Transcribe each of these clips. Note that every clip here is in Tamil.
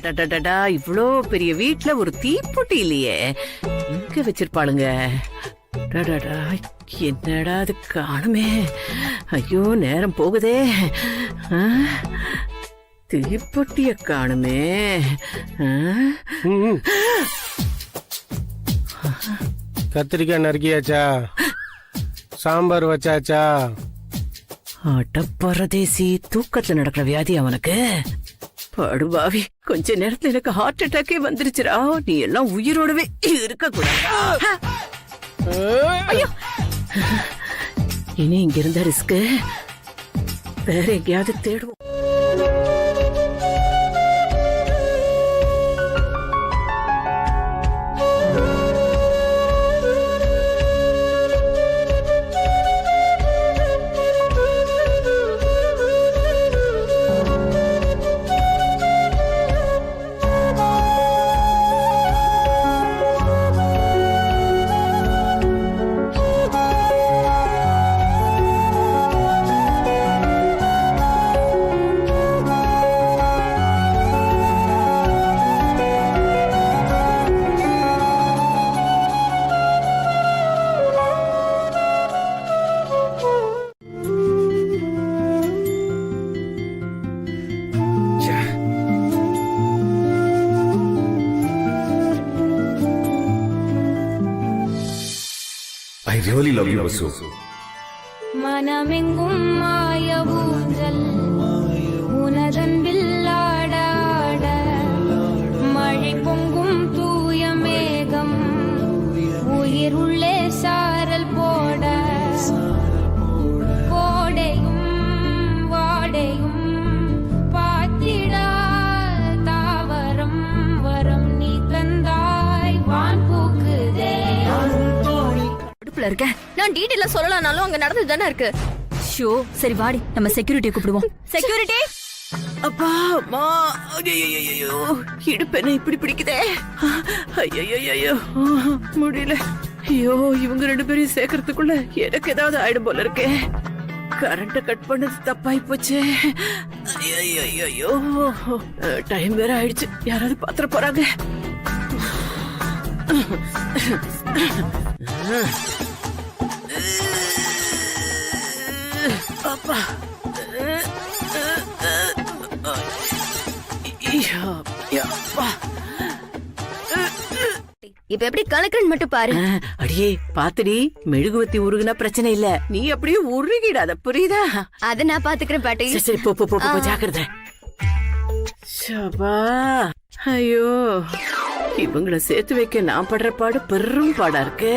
அடடடடா, இவ்ளோ பெரிய வீட்ல ஒரு தீப்பொட்டி இல்லையே, எங்க வச்சிருப்பாளுங்க? டடடா, என்னடா அது காணுமே? ஐயோ, நேரம் போகுதே. தீப்பொட்டிய காணுமே. கத்திரிக்காய் நறுக்கியாச்சா? சாம்பார் வச்சாச்சா? பரதேசி, தூக்கத்துல நடக்கிற வியாதி அவனுக்கு. படுபாவி, கொஞ்ச நேரத்துல எனக்கு ஹார்ட் அட்டாக்கே வந்துருச்சுரா. நீ எல்லாம் உயிரோடவே இருக்க கூடாது. ஐயோ, இனி இங்க இருந்த ரிஸ்க், வேற எங்கேயாவது தேடுவோம். I really love you, Vasu. மனமெங்கும் மாய ஊஞ்சல் உனதன்பில் ஆடாட மழை பொங்கும் தூய மேகம் உயிர் உள்ளே சாரல் போட கோடையும் வாடையும் பாத்திடா தாவரம் வரம் நீ தந்தாய் வான் பூக்குதே. இருக்க நான் டீடைலா சொல்லலாம்னாலும் அங்க நடந்து தானே இருக்கு. ஷோ, சரி வாடி நம்ம செக்யூரிட்டியை கூப்பிடுவோம். செக்யூரிட்டி. அப்பா, அம்மா, ஐயோ, இடுப்பு என்ன இப்படி பிடிக்குதே. ஐயோ, முடியல. ஐயோ, இவங்க ரெண்டு பேரையும் சேர்க்கறதுக்குள்ள எனக்கு ஏதாவது ஆயிடும் போல இருக்கே. கரண்ட கட் பண்ணது தப்பாயி போச்சு. ஐயோ, டைம் வேற ஆயிடுச்சு. யாராவது பாத்திர போறாங்க. அப்பா, இப்ப எப்படி கலக்குறன்னு மட்டும் பாரு. அடியே பாத்துடி, மெழுகுவத்தி உருகுனா பிரச்சனை இல்ல, நீ அப்படியே உருகிடாத, புரியுதா? அத நான் பாத்துக்கிறேன் பாட்டி. சரி, போ, ஜாக்கிரதை. சபா, ஐயோ, இவங்கள சேர்த்து வைக்க நான் படுற பாடு பெரும் பாடா இருக்கு.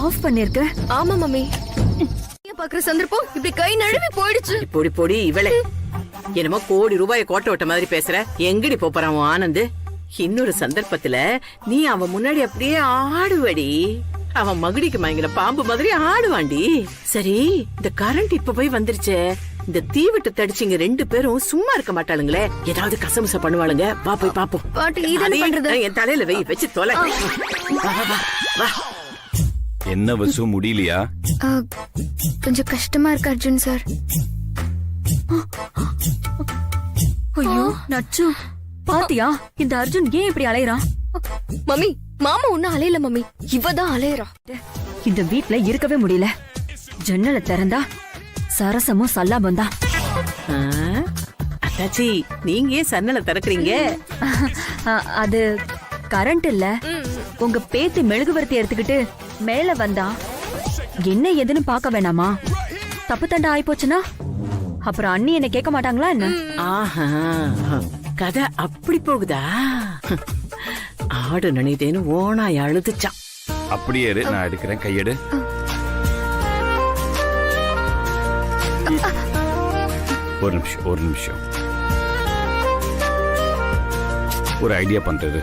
ஆஃப் பண்ணிருக்க? ஆமா மம்மி, பாக்குற சந்தர்ப்பம் இப்படி கை நழுவி போயிடுச்சு. பொடி இவளே என்னமோ கோடி ரூபாய் கோட்டை விட்ட மாதிரி பேசுற. எங்கடி போறான் ஆனந்த்? இன்னொரு சந்தர்ப்பத்துல நீ அவன் முன்னாடி அப்படியே ஆடுவடி. அவன் மகுடிக்கு மயங்கின பாம்பு மாதிரி ஆடுவாண்டி. சரி, இந்த கரண்ட் இப்ப போய் வந்துருச்சே, இந்த தீவிட்டு தடிச்சிங்க ரெண்டு பேரும் சும்மா இருக்க மாட்டாளுங்களே, ஏதாவது கசமுச பண்ணுவாளுங்க. வா போய் பாப்போம். பாட்டி, இது பண்றது என் தலையில வச்சு தொலை. வா. என்ன வசு, முடியலையா? கொஞ்சம் கஷ்டமா இருக்கு அர்ஜுன் சார். ஐயோ நச்சு, பாத்தியா இந்த அர்ஜுன் ஏன் இப்படி அலையறான்? மம்மி, மாமா ஒன்னும் அலையல மம்மி, இவதான் அலையறா. இந்த வீட்ல இருக்கவே முடியல. ஜன்னலை திறந்தா சரசமும் சல்லாபம் தான். அத்தாச்சி, நீங்க ஏன் சன்னலை திறக்கறீங்க? அது கரண்ட் இல்ல, உங்க பேத்தி மெழுகுவர்த்தி எடுத்துக்கிட்டு மேல வந்தா என்ன எதுன்னு பாக்க வேணாமா? தப்பு தண்டா ஆயிப்போச்சுன்னா அப்புறம் அண்ணி என்ன கேட்க மாட்டாங்களா என்ன? ஆஹா, கதை அப்படி போகுதா? ஆடு நனிதேன்னு ஓனாய் அழுதுச்சான். அப்படியே இரு, நான் எடுக்கிறேன். கையெடு. ஒரு நிமிஷம் ஒரு ஐடியா பண்றது.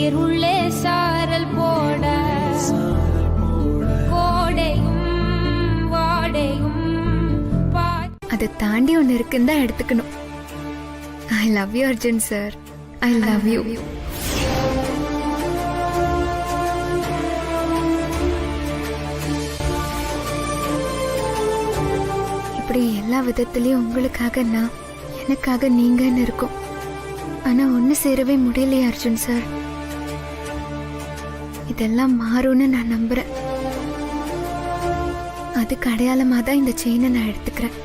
உயிருள்ளே சாரல் போட கோடையும் வாடையும் அதை தாண்டி ஒன்னு இருக்குன்னு தான் எடுத்துக்கணும். I love you Arjun sir, I love you. இப்படி எல்லா விதத்திலயும் உங்களுக்காக நான், எனக்காக நீங்கன்னு இருக்கும். ஆனா ஒண்ணு சேரவே முடியலையே அர்ஜுன் சார். இதெல்லாம் மாறும்னு நான் நம்புறேன். அதுக்கு அடையாளமா தான் இந்த செயினை நான் எடுத்துக்கிறேன்.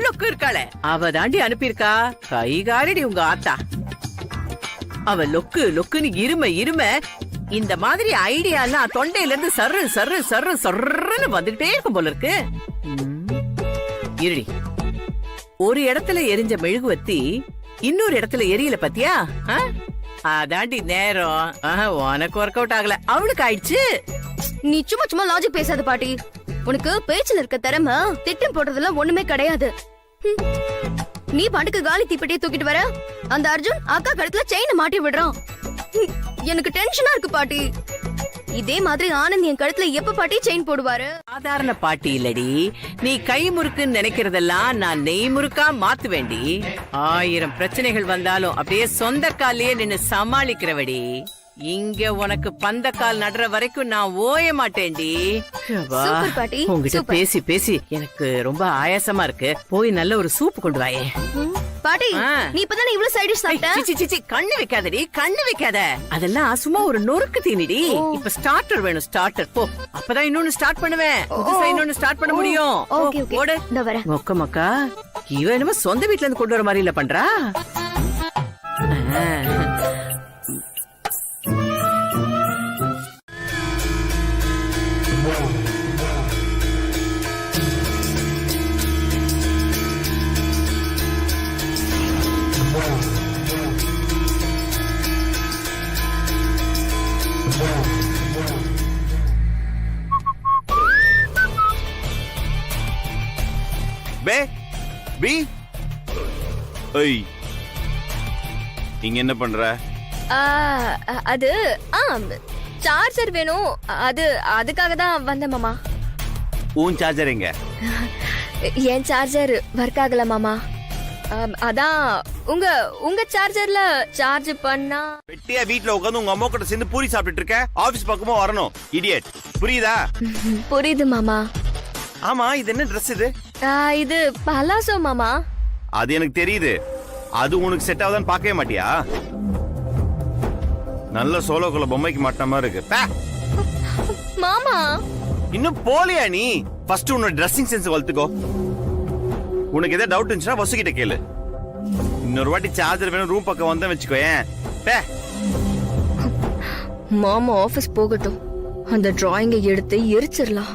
லொக்கு இருக்காளே அவ தாண்டி அனுப்பியிருக்கா. கைகாரடி உங்க ஆத்தா. அவ லொக்கு லொக்குன்னு இரும இந்த மாதிரி ஐடியா எல்லாம் தொண்டையில இருந்து சர்ரு சர்ரு சர்ரு சர்ருன்னு வந்துகிட்டே இருக்கும் போல இருக்கு. இருடி, ஒரு இடத்துல எரிஞ்ச மெழுகுவத்தி இன்னொரு இடத்துல எரியல பத்தியா? அதாண்டி நேரம் உனக்கு ஒர்க் அவுட் ஆகல, அவளுக்கு ஆயிடுச்சு. நீ சும்மா சும்மா லாஜிக் பேசாத பாட்டி. உனக்கு பேச்சுல இருக்க திறமை திட்டம் போடுறதுல ஒண்ணுமே கிடையாது. நீ பாட்டுக்கு காலி தீப்பெட்டியை தூக்கிட்டு வர, அந்த அர்ஜுன் அக்கா கழுத்துல செயினை மாட்டி விடுறான். எனக்கு டென்ஷனா இருக்கு பாட்டி. இதே மாதிரி ஆனந்த் என் கழுத்துல எப்ப பாட்டி செயின் போடுவாரு? சாதாரண பாட்டி இல்லடி, நீ கை முறுக்குன்னு நினைக்கிறதெல்லாம் நான் நெய் முறுக்கா மாத்து வேண்டி. 1000 பிரச்சனைகள் வந்தாலும் அப்படியே சொந்த காலையே நின்னு சமாளிக்கிறவடி. இங்க உனக்கு பந்தக்கால் நடுற வரைக்கும் நான் ஓய மாட்டேன்டி. சூப்பர் பாட்டி, உங்ககிட்ட சூப்பர். பேசி பேசி எனக்கு ரொம்ப ஆயாசமா இருக்கு. போய் நல்ல ஒரு சூப் கொண்டு வாயே. பாட்டி, நீ இப்பதானே இவ்வளவு சைடு சாப்பிட்ட? சிச்சி சிச்சி, கண்ணு வைக்காதடி, கண்ணு வைக்காத. அதெல்லாம் சும்மா ஒரு நொறுக்கு தீனிடி. இப்ப ஸ்டார்டர் வேணும், ஸ்டார்டர். போ, அப்பதான் இன்னொன்னு ஸ்டார்ட் பண்ணுவேன். புதுசா இன்னொன்னு ஸ்டார்ட் பண்ண முடியும். ஓகே ஓகே, ஓடு. இந்த வரேன். மொக்க மக்கா, இவ என்னமோ சொந்த வீட்ல இருந்து கொண்டு வர மாதிரி இல்ல பண்றா. பே பி ஏய், இங்க என்ன பண்ற? அது சார்ஜர் வேணும், அதுக்காக தான் வந்தேன் மாமா. உன் சார்ஜர் எங்க? என் சார்ஜர் ஒர்க் ஆகல மாமா. அதான் உங்க சார்ஜர்ல சார்ஜ் பண்ணா. வெட்டியா வீட்ல உட்கார்ந்து உங்க அம்மா கிட்ட சேர்ந்து பூரி சாப்பிட்டுட்டு இருக்க. ஆபீஸ் பக்கமா வரணும், இடியட். புரியுதா? புரியுது மாமா. ஆமா, இது என்ன Dress இது? இது பலாசோ மாமா. அது எனக்கு தெரியுது. அது உனக்கு செட் ஆகுதான்னு பார்க்கவே மாட்டியா? நல்ல சோலோக்குள்ள பொம்மைக்கு மாட்டின மாதிரி இருக்கு. பே. மாமா, இன்னும் போலியா நீ? ஃபர்ஸ்ட் உன்னோட ட்ரெஸ்ஸிங் சென்ஸ் வளர்த்துக்கோ. உனக்கு ஏதாவது டவுட் இருந்துச்சுன்னா வசு கிட்ட கேளு. இன்னொரு வாட்டி சார்ஜர் வேணும் ரூம் பக்கம் வந்தா வச்சுக்கோ. ஏன் பே. மாமா ஆபீஸ் போகட்டும், அந்த டிராயிங்கை எடுத்து எரிச்சிடலாம்.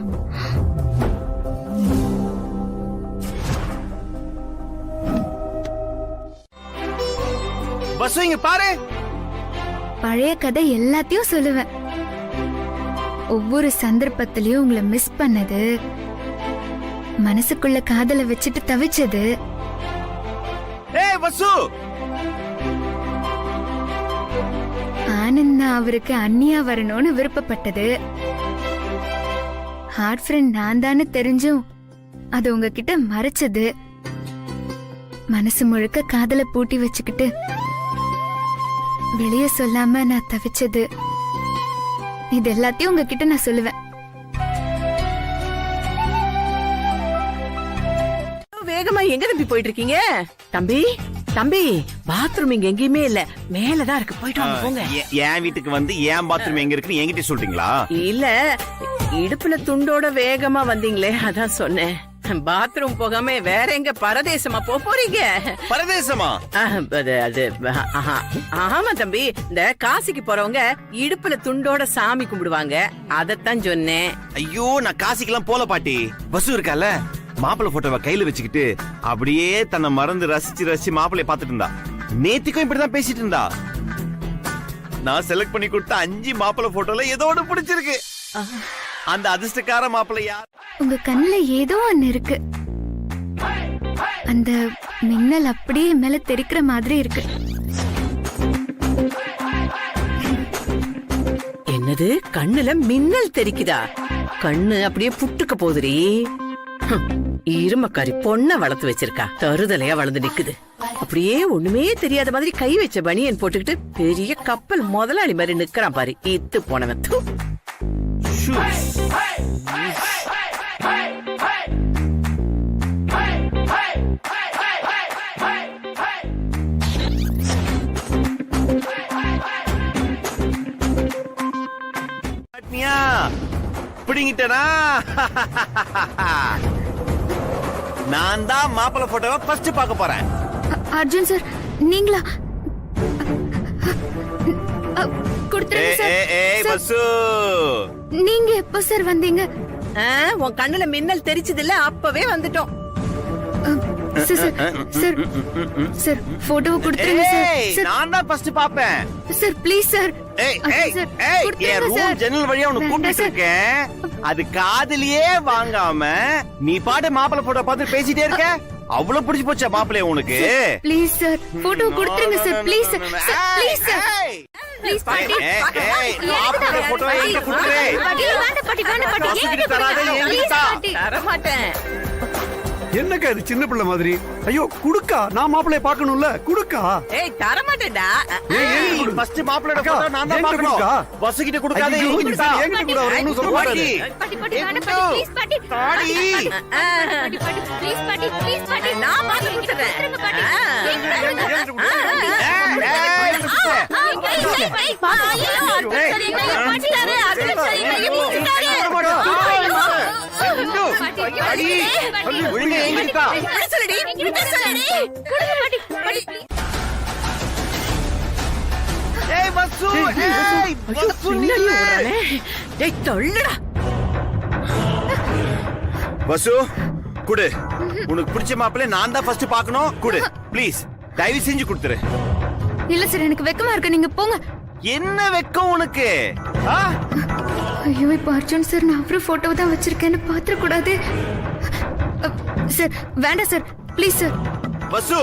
வசு இங்க பாரு. பழைய கதை எல்லாத்தையும் சொல்லுவேன். ஒவ்வொரு சந்தர்ப்பத்திலயும் உங்களை மிஸ் பண்ணது, மனசுக்குள்ள காதல வச்சுட்டு தவிச்சது. ஏய் வசு, ஆனந்த் அவருக்கு அண்ணியா வரணும்னு விருப்பப்பட்டது. ஹார்ட் ஃப்ரெண்ட் நான் தானே தெரிஞ்சும் அது உங்ககிட்ட மறைச்சது. மனசு முழுக்க காதல பூட்டி வச்சுக்கிட்டு வெளிய சொல்லாம நான் தவிச்சது. இது எல்லாத்தையும் உங்ககிட்ட நான் சொல்லுவேன். வேகமா எங்க தம்பி போயிட்டு இருக்கீங்க? தம்பி தம்பி, பாத்ரூம் இங்க எங்கேயுமே இல்ல, மேலதான் இருக்கு. போயிட்டு வாங்க, போங்க. என் வீட்டுக்கு வந்து என் பாத்ரூம் எங்க இருக்குன்னு என்கிட்ட சொல்றீங்களா? இல்ல, இடுப்புல துண்டோட வேகமா வந்தீங்களே, அதான் சொன்னேன். பாத்ரூம் போகாம வேற எங்க பரதேசமா போறீங்க? பரதேசமா? ஆமா தம்பி, இந்த காசிக்கு போறவங்க இடுப்புல துண்டோட சாமி கும்பிடுவாங்க, அதத்தான் சொன்னேன். ஐயோ, நான் காசிக்கெல்லாம் போல பாட்டி. வசு இருக்கால, மாப்பிள்ளை போட்டோவை கையில வச்சுக்கிட்டு அப்படியே தன்னை மறந்து ரசிச்சு ரசிச்சு மாப்பிள்ளைய பாத்துட்டு இருந்தா. நேத்திக்கும் இப்படிதான் பேசிட்டு இருந்தா. நான் செலக்ட் பண்ணி கொடுத்த 5 மாப்பிள்ளை போட்டோல ஏதோ ஒண்ணு பிடிச்சிருக்கு. அந்த அதிர்ஷ்டக்கார மாப்பிள்ளை யார்? உங்க கண்ணுல ஏதோ ஒண்ணு இருக்கு. அந்த மின்னல் அப்படியே என் மேல தெரிக்கிற மாதிரி இருக்கு. என்னது கண்ணுல மின்னல் தெரிக்குதா? கண்ணு அப்படியே புட்டுக்க போகுதுடி. இருமக்காரி பொண்ண வளர்த்து வச்சிருக்கா, தருதலையா வளர்ந்து நிக்குது. அப்படியே ஒண்ணுமே தெரியாத மாதிரி கை வச்ச பனியன் போட்டுக்கிட்டு பெரிய கப்பல் முதலாளி மாதிரி நிக்கிறான் பாரு. இத்து போனவன். தூ. பிடிங்கிட்டனா? நான் தான் மாப்பிள்ளை போட்டோவை ஃபர்ஸ்ட் பார்க்க போறேன். அர்ஜுன் சார் நீங்களா? கொடுத்துருங்க சார். பசு, நீங்க எப்ப சார் வந்தீங்க? உன் கண்ணுல மின்னல் தெரிச்சது இல்ல, அப்பவே வந்துட்டோம். சார் சார் போட்டோவை கொடுத்துருங்க சார். நான் தான் ஃபர்ஸ்ட் பாப்பேன் சார் ப்ளீஸ் சார். ஜன்னல் வழியா உனக்கு கூப்பிட்டு இருக்கேன். அது காதுலயே வாங்காம நீ பாட்டு மாப்பிள்ளை போட்டோ பார்த்து பேசிட்டே இருக்க. அவ்வளவு பிடிச்சு போச்சா மாப்பிள்ளைய உனக்கு? ப்ளீஸ் சார் போட்டோ கொடுத்துருங்க sir. Please sir. Please sir. Please பாட்டி. மாப்பிள்ளை போட்டோ என்கிட்ட கொடுத்துரு. வேண்டாம் பாட்டி, வேண்டாம் பாட்டி. என்கிட்ட தராதே, என்கிட்ட தா. தர மாட்டேன். என்னக்கா இது சின்ன பிள்ளை மாதிரி? ஐயோ குடுக்கா, நான் மாப்பிள்ளைய பார்க்கணும்ல, குடுக்கா. ஏய் தர மாட்டேன்டா. ஃபர்ஸ்ட் மாப்பிள்ளையோட போட்டோ நான் தான் பார்க்கணும். பஸ் கிட்ட கொடுக்காத, என்கிட்ட தா. என்கிட்ட கூட அவர் ஒண்ணும் சொல்ல மாட்டாரு. பாட்டி பாட்டி வேண்டாம் பாட்டி. ப்ளீஸ் பாட்டி. தாடி. பாட்டி பாட்டி ப்ளீஸ் பாட்டி. ப்ளீஸ் பாட்டி. நான் பார்த்து கொடுத்துறேன். பாட்டி. ஒழுங்கா என்கிட்ட தா. ஏய் பஸ்ஸு, ஏய் பஸ்ஸு நில்லு. டேய் தள்ளுடா. பஸ்ஸு குடு. உனக்கு பிடிச்ச மாப்பிள்ளை நான் தான் ஃபர்ஸ்ட் பார்க்கணும். குடு ப்ளீஸ், தயவு செஞ்சு கொடுத்துரு. இல்ல சார் எனக்கு வெக்கமா இருக்கு, நீங்க போங்க. என்ன வெக்கம் உனக்கு? ஐயோ இப்ப அர்ஜுன் சார் நான் அவரு போட்டோ தான் வச்சிருக்கேன்னு பாத்திர கூடாது சார். வேண்டாம் சார் ப்ளீஸ் சார். வசு,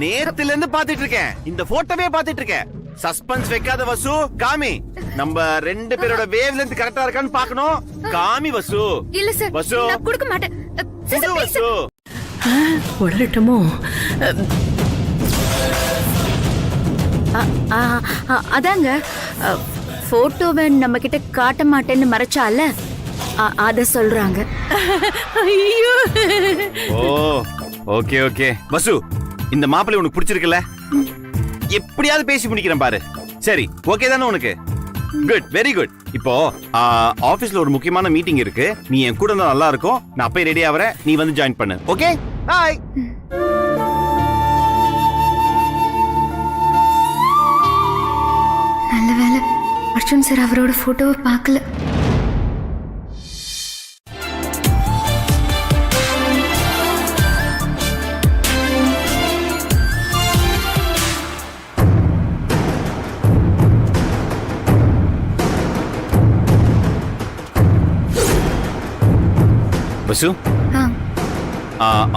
நேத்துல இருந்து பாத்துட்டு இருக்கேன், இந்த போட்டோவே பாத்துட்டு இருக்கேன். சஸ்பென்ஸ் வைக்காத வசு, காமி. நம்ம ரெண்டு பேரோட வேவ் லென்த் கரெக்டா இருக்கான்னு பார்க்கணும். காமி வசு. இல்ல சார் வசு, நான் கொடுக்க மாட்டேன். குடு வசு. உடலட்டமோ? அதாங்க போட்டோவை நம்ம கிட்ட காட்ட மாட்டேன்னு மறைச்சால அத சொல்றாங்க. ஐயோ. ஓ ஓகே ஓகே. வசு, இந்த மாப்பிள்ளை உனக்கு பிடிச்சிருக்குல்ல? எப்படியாவது பேசி முடிக்கிறேன் பாரு. சரி ஓகே தானே உனக்கு? Good, very good. இப்போ ஆபீஸ்ல ஒரு முக்கியமான மீட்டிங் இருக்கு. நீ என் கூட இருந்தா நல்லா இருக்கும். நான் அப்பயே ரெடி ஆவறேன், நீ வந்து ஜாயின் பண்ணு. Okay bye. நல்ல வேலை அர்ஜுன் சார் அவரோட போட்டோவை பார்க்கல. வசு,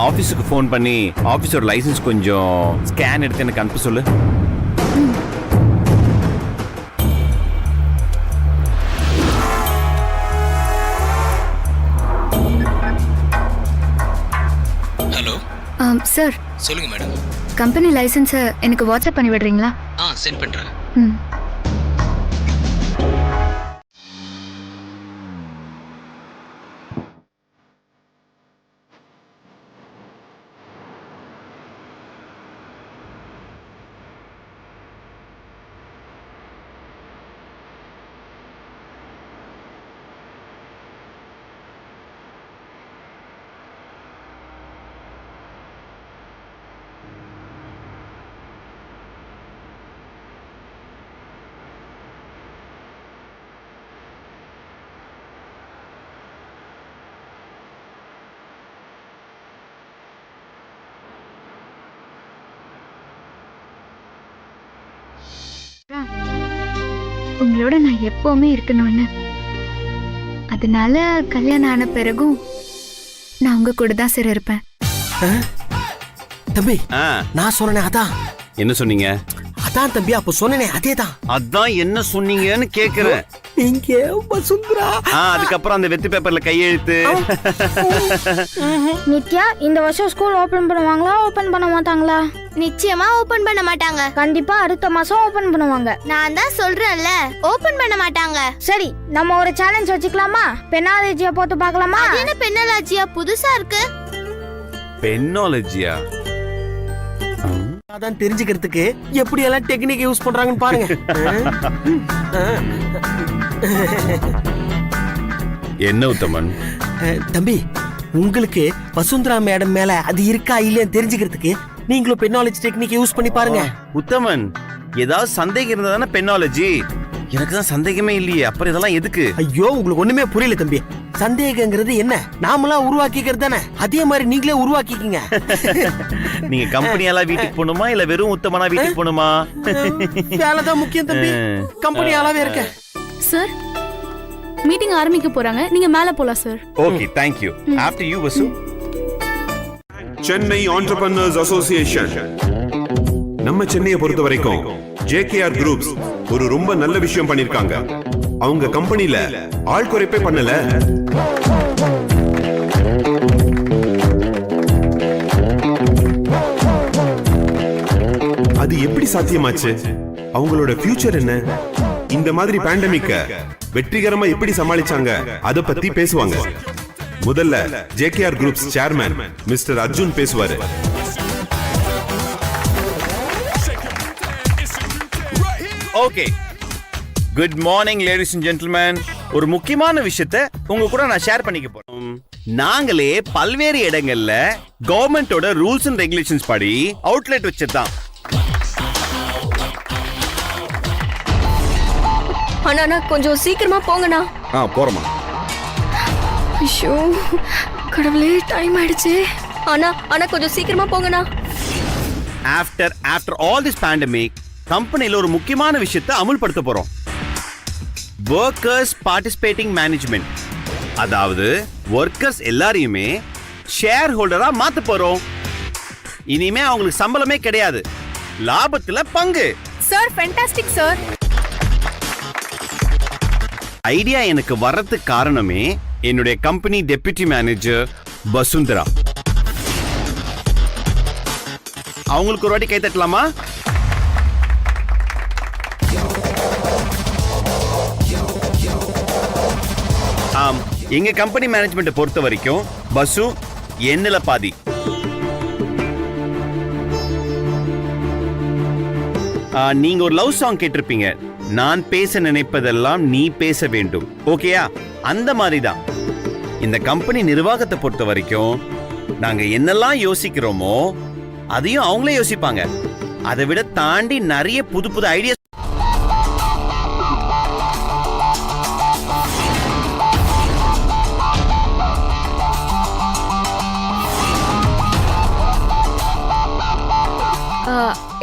ஆபீஸுக்கு ஃபோன் பண்ணி ஆபீஸோட லைசன்ஸ் கொஞ்சம் ஸ்கேன் எடுத்து எனக்கு அனுப்ப சொல்லு. ஹலோ சார் சொல்லுங்க மேடம். கம்பெனி லைசன்ஸை எனக்கு வாட்ஸ்அப் பண்ணி விடுறீங்களா? சென்ட் பண்றேன். ம். உங்களோட நான் எப்பவுமே இருக்கணும்னு அதனால கல்யாணம் ஆன பிறகும் நான் உங்க கூட தான் சார் இருப்பேன். தம்பி ஆ, நான் சொன்னேனே அதான் என்ன சொன்னீங்க? அதான் தம்பி அப்ப சொன்னேனே அதேதான். அதான் என்ன சொன்னீங்கன்னு கேக்குறேன். நீங்க வசுந்தரா அதுக்கப்புறம் அந்த வெத்து பேப்பர்ல கையெழுத்து. நித்யா, இந்த வருஷம் ஸ்கூல் ஓபன் பண்ணுவாங்களா ஓபன் பண்ண மாட்டாங்களா? நிச்சயமா ஓபன் பண்ண மாட்டாங்க. கண்டிப்பா அடுத்த மாசம் ஓபன் பண்ணுவாங்க. நான் தான் சொல்றேன்ல, ஓபன் பண்ண மாட்டாங்க. சரி, நம்ம ஒரு சேலஞ்ச் வச்சுக்கலாமா? பெனாலஜியை போட்டு பார்க்கலாமா? அது என்ன பெண்ணாலஜியா புதுசா இருக்கு? பெண்ணாலஜியா? அதான் தெரிஞ்சுக்கிறதுக்கு எப்படி எல்லாம் டெக்னிக் யூஸ் பண்றாங்கன்னு பாருங்க. என்ன உத்தமன்? தம்பி உங்களுக்கு வசுந்தரா மேடம் மேல அது இருக்கா இல்லைன்னு தெரிஞ்சுக்கிறதுக்கு நீங்களும் பெண்ணாலஜி டெக்னிக் யூஸ் பண்ணி பாருங்க. உத்தமன், ஏதாவது சந்தேகம் இருந்தா தானே பெண்ணாலஜி. எனக்கு தான் சந்தேகமே இல்லையே, அப்புறம் இதெல்லாம் எதுக்கு? ஐயோ உங்களுக்கு ஒண்ணுமே புரியல தம்பி. சந்தேகங்கிறது என்ன? நாமளா உருவாக்கிக்கிறது தானே, அதே மாதிரி நீங்களே உருவாக்கிக்கீங்க. நீங்க கம்பெனியால வீட்டுக்கு போகணுமா இல்ல வெறும் உத்தமனா வீட்டுக்கு போகணுமா? வேலைதான் முக்கியம் தம்பி, கம்பெனி ஆளாவே இருக்க. சார், மீட்டிங் ஆரம்பிக்க போறாங்க, நீங்க மேல போலாம் sir. Okay, thank you. After you, Vasu. Chennai entrepreneurs association. நம்ம சென்னையை பொறுத்த வரைக்கும் JKR குரூப்ஸ் ஒரு ரொம்ப நல்ல விஷயம் பண்ணிருக்காங்க. அவங்க கம்பெனில ஆள் குறைப்பே பண்ணல. அது எப்படி சாத்தியமாச்சு? அவங்களோட ஃபியூச்சர் என்ன? இந்த மாதிரி பேண்டமிக்க வெற்றிகரமா எப்படி சமாளிச்சாங்க அத பத்தி பேசுவாங்க. முதல்ல JKR groups chairman mister Arjun பேசுவாரு. Okay, good morning ladies and gentlemen. ஒரு முக்கியமான விஷயத்தை உங்க கூட நான் ஷேர் பண்ணிக்க போறோம். நாங்களே பல்வேறு இடங்கள்ல கவர்மெண்டோட ரூல்ஸ் அண்ட் ரெகுலேஷன்ஸ் படி அவுட்லெட் வச்சிருந்தோம். அண்ணா கொஞ்சம் சீக்கிரமா போங்கண்ணா. போறமா. ஐயோ கடவுளே, டைம் ஆயிடுச்சு. அண்ணா கொஞ்சம் சீக்கிரமா போங்கண்ணா. ஆஃப்டர் ஆல் திஸ் பேண்டமிக் கம்பெனில ஒரு முக்கியமான விஷயத்தை அமுல்படுத்த போறோம். Workers participating management. அதாவது ஒர்க்கர்ஸ் எல்லாரையுமே ஷேர் ஹோல்டரா மாத்த போறோம். இனிமே அவங்களுக்கு சம்பளமே கிடையாது, லாபத்துல பங்கு. Sir, fantastic sir. ஐடியா எனக்கு வர்றதுக்கு காரணமே என்னுடைய கம்பெனி டெப்யூட்டி மேனேஜர் வசுந்தரா. அவங்களுக்கு ஒரு வாட்டி கை தட்டலாமா? எங்க கம்பெனி மேனேஜ்மெண்ட் பொறுத்த வரைக்கும் பசு என்னல பாதி. நீங்க ஒரு லவ் சாங் கேட்டிருப்பீங்க, நான் பேச நினைப்பதெல்லாம் நீ பேச வேண்டும். ஓகேயா? அந்த மாதிரி தான் இந்த கம்பெனி நிர்வாகத்தை பொறுத்த வரைக்கும் நாங்க என்னெல்லாம் யோசிக்கிறோமோ அதையும் அவங்களே யோசிப்பாங்க. அதை விட தாண்டி நிறைய புது புது ஐடியா.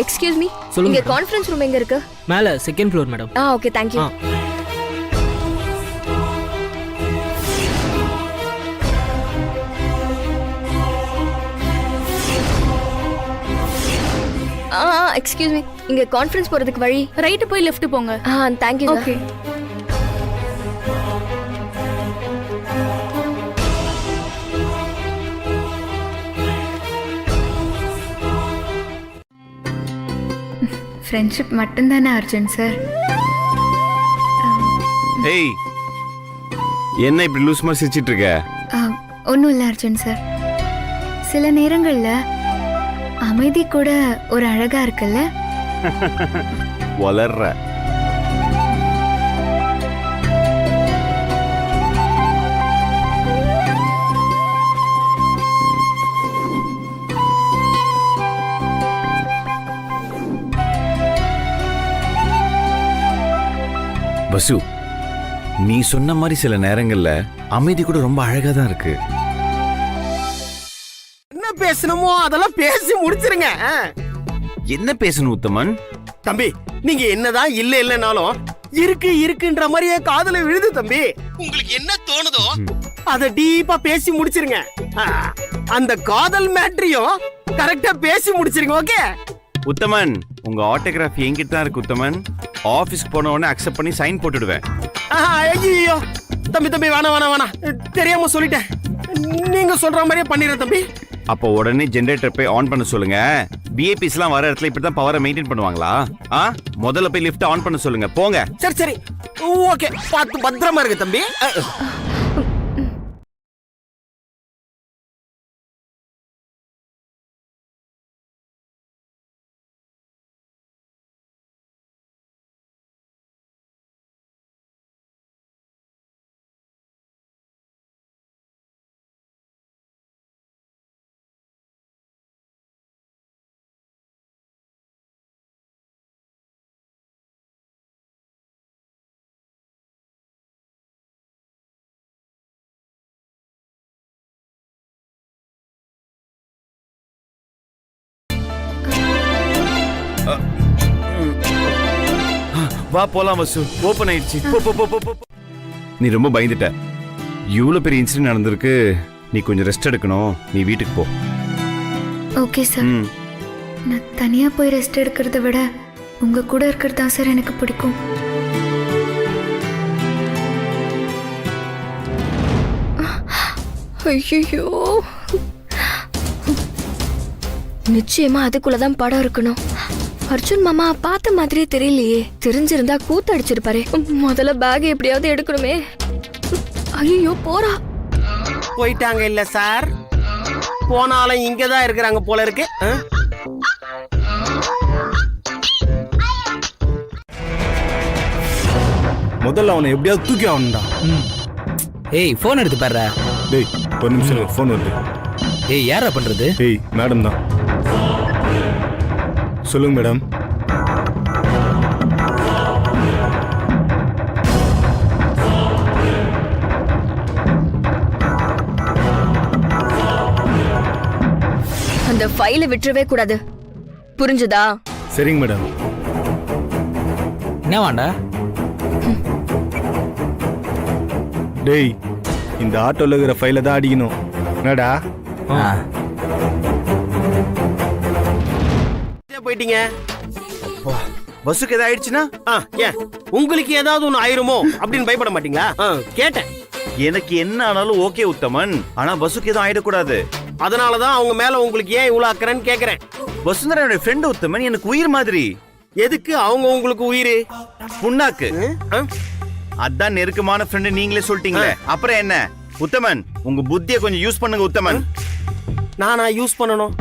எக்ஸ்கியூஸ் மீ, இங்க கான்ஃபரன்ஸ் ரூம் எங்க இருக்கு? மேல second floor madam. Okay, thank you. Excuse me, இங்க கான்ஃபரன்ஸ் போறதுக்கு வழி? ரைட் போய் லெஃப்ட் போங்க. Thank you. ஓகே. ஃப்ரெண்ட்ஷிப் மட்டும்தானே அர்ஜுன் சார்? ஏய், என்ன இப்படி லூஸ் மாதிரி சிரிச்சிட்டு இருக்க? ஒன்றும் இல்லை அர்ஜுன் சார், சில நேரங்கள்ல அமைதி கூட ஒரு அழகா இருக்குல்ல? வளர்ற. வசு, நீ சொன்ன மாதிரி சில நேரங்கள்ல அமைதி கூட ரொம்ப அழகா தான் இருக்கு. என்ன பேசணுமோ அதெல்லாம் பேசி முடிச்சிருங்க. என்ன பேசணும் உத்தமன்? தம்பி, நீங்க என்னதான் இல்ல இல்லனாலும் இருக்கு இருக்குன்ற மாதிரியே காதுல விழுது தம்பி. உங்களுக்கு என்ன தோணுதோ அத டீப்பா பேசி முடிச்சிருங்க. அந்த காதல் மேட்ரியும் கரெக்டா பேசி முடிச்சிருங்க. ஓகே உத்தமன், உங்க ஆட்டோகிராஃப் என்கிட்ட தான் இருக்கு உத்தமன். ஆபீஸ்க்கு போன உடனே அக்செப்ட் பண்ணி சைன் போட்டு விடுவேன். ஐயோ தம்பி தம்பி வேணாம் தெரியாம சொல்லிட்டேன். நீங்க சொல்ற மாதிரியே பண்ணிடுறேன் தம்பி. அப்போ உடனே ஜெனரேட்டர் போய் ஆன் பண்ண சொல்லுங்க. விஐபிஸ் எல்லாம் வர இடத்துல இப்படி தான் பவரை மெயின்டைன் பண்ணுவாங்களா? முதல்ல போய் லிஃப்ட் ஆன் பண்ண சொல்லுங்க. போங்க. சரி ஓகே, பார்த்து பத்திரமா இருக்கு தம்பி. வா போலாம் வசு. ஓபன் ஆயிடுச்சு. போ. நீ ரொம்ப பயந்துட்ட. இவ்வளவு பெரிய இன்சிடென்ட் நடந்திருக்கு. நீ கொஞ்சம் ரெஸ்ட் எடுக்கணும். நீ வீட்டுக்கு போ. Okay sir. நான் தனியா போய் ரெஸ்ட் எடுக்கிறத விட உங்க கூட இருக்கிறது தான் சார் எனக்கு பிடிக்கும். ஐயோ, நிச்சயமா அதுக்குள்ளதான் படம் இருக்கணும். அர்ஜுன் மாமா பார்த்த மாதிரியே தெரியலையே. தெரிஞ்சிருந்தா கூத்து அடிச்சிருப்பாரு. முதல்ல பேக் எப்படியாவது எடுக்கணுமே. ஐயோ போறா. போயிட்டாங்க இல்ல சார்? போனாலும் இங்கதான் இருக்கிறாங்க போல இருக்கு. முதல்ல அவனை எப்படியாவது தூக்கி ஆகணும்டா. ஏய் போன் எடுத்து பாரு. டேய் ஒரு நிமிஷம் போன் வருது. ஏய் யாரா பண்றது? ஏய் மேடம் தான். சொல்லுங்க மேடம். அந்த ஃபைலை விட்டுறவே கூடாது, புரிஞ்சுதா? சரிங்க மேடம். என்ன வாண்டா? டேய் இந்த ஆட்டோல இருக்கிற ஃபைலை தான் அடிக்கணும். என்னடா போயிட்டீங்க? பஸ்ஸுக்கு ஏதாவது ஆயிடுச்சுன்னா ஏன் உங்களுக்கு ஏதாவது ஒண்ணு ஆயிருமோ அப்படின்னு பயப்பட மாட்டீங்களா? கேட்டேன். எனக்கு என்ன ஆனாலும் ஓகே உத்தமன். ஆனா பஸ்ஸுக்கு எதுவும் ஆயிடக்கூடாது. அதனாலதான் அவங்க மேல உங்களுக்கு ஏன் இவ்வளவு அக்கறன்னு கேக்குறேன். வசுந்தரா என்னோட ஃப்ரெண்ட் உத்தமன். எனக்கு உயிர் மாதிரி. எதுக்கு அவங்க உங்களுக்கு உயிர்? புண்ணாக்கு. அதான் நெருக்கமான ஃப்ரெண்ட் நீங்களே சொல்லிட்டீங்களே, அப்புறம் என்ன? உத்தமன் உங்க புத்தியை கொஞ்சம் யூஸ் பண்ணுங்க உத்தமன். நானா யூஸ் பண்ணணும்?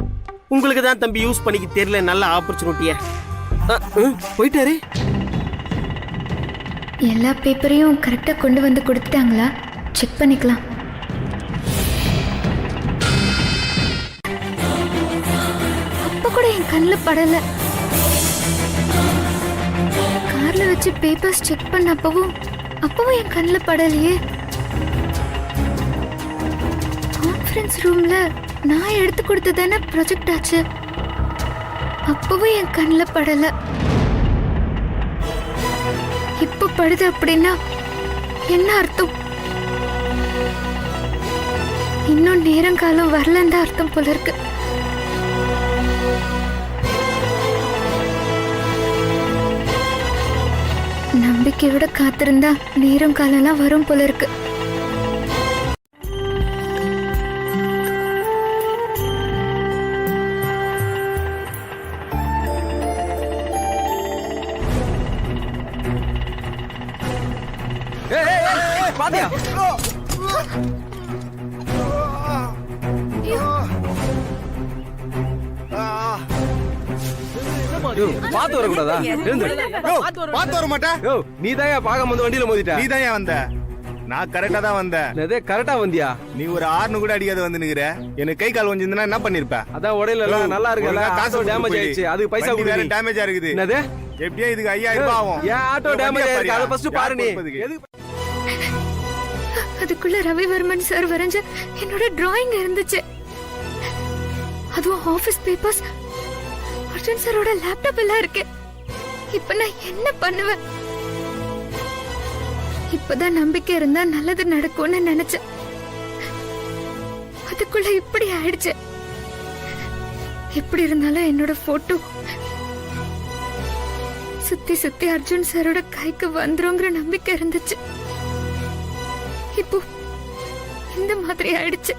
உங்களுக்கு தான் தம்பி யூஸ் பண்ணிக்க தெரியல. நல்ல ஆப்பர்ச்சுனிட்டியா போயிட்டாரு. எல்லா பேப்பரையும் கரெக்டா கொண்டு வந்து கொடுத்துட்டாங்களா? செக் பண்ணிக்கலாம். அப்ப கூட என் கண்ணில் படல. கார்ல வச்சு பேப்பர்ஸ் செக் பண்ண அப்பவும் என் கண்ணில் படலையே. கான்ஃபரன்ஸ் ரூம்ல நான் எடுத்து கொடுத்ததானே ப்ராஜெக்ட் ஆச்சு. அப்பவும் என் கண்ணில் படல. இப்ப படுது அப்படின்னா என்ன அர்த்தம்? இன்னும் நேரங்காலம் வரலன்னு தான் அர்த்தம் போல இருக்கு. நம்பிக்கையோட காத்திருந்தா நேரம் காலம்லாம் வரும் போல இருக்கு. பாத்து வரக்கூடாதா? பாத்து வர மாட்டேன். நீ தான் பாகம் வந்து வண்டியில மோதிட்ட. நீ தான் வந்த. நான் கரெக்டா தான் வந்தேன். கரெக்டா வந்தியா? நீ ஒரு 6 கூட அடிக்காத வந்து நிக்கிற. எனக்கு கை கால் வந்திருந்தா என்ன பண்ணிருப்ப? அதான் உடையில நல்லா இருக்குல்ல. காசு டேமேஜ் ஆயிடுச்சு. அதுக்கு பைசா கொடுத்து வேற டேமேஜா இருக்குது. என்னது? எப்படியே இதுக்கு 5000 ரூபாய் ஆகும். ஏன் ஆட்டோ டேமேஜ் ஆயிருக்கு? அத ஃபர்ஸ்ட் பாரு நீ. அதுக்குள்ள ரவிவர்மன் சார் வரைஞ்ச என்னோட டிராயிங் இருந்துச்சு. அதுவும் ஆபீஸ் பேப்பர்ஸ், அர்ஜுன் சாரோட லேப்டாப் எல்லாம் இருக்கு. இப்ப நான் என்ன பண்ணுவேன்? அப்பதான் நம்பிக்கை இருந்தா நல்லது நடக்கும்னு நினைச்சேன். அதுக்குள்ள இப்படி ஆயிடுச்சு. எப்படி இருந்தாலும் என்னோட போட்டோ சுத்தி சுத்தி அர்ஜுன் சாரோட கைக்கு வந்துருங்கிற நம்பிக்கை இருந்துச்சு. இப்போ இந்த மாதிரி ஆயிடுச்சு.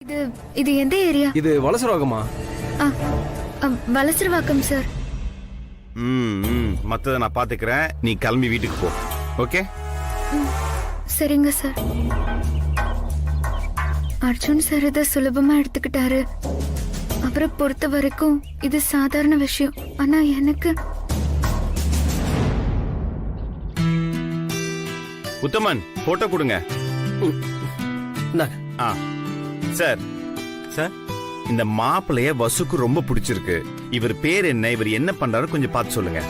இது இது எந்த ஏரியா? இது வலசரவாகமா? வலசரவாக்கம் சார். மத்தத நான் பாத்துக்கிறேன், நீ கிளம்பி வீட்டுக்கு போ. ஓகே? சரிங்க சார். அர்ஜுன் சார் இதை சுலபமா எடுத்துக்கிட்டாரு. அவரை பொறுத்த வரைக்கும் இது சாதாரண விஷயம். ஆனா எனக்கு உத்தமன் போட்டோ கொடுங்க. சார் சார், இந்த மாப்பிளைய வசுக்கு ரொம்ப பிடிச்சிருக்கு. இவர் பேர் என்ன, இவர் என்ன பண்றாரு கொஞ்சம் பார்த்து சொல்லுங்க.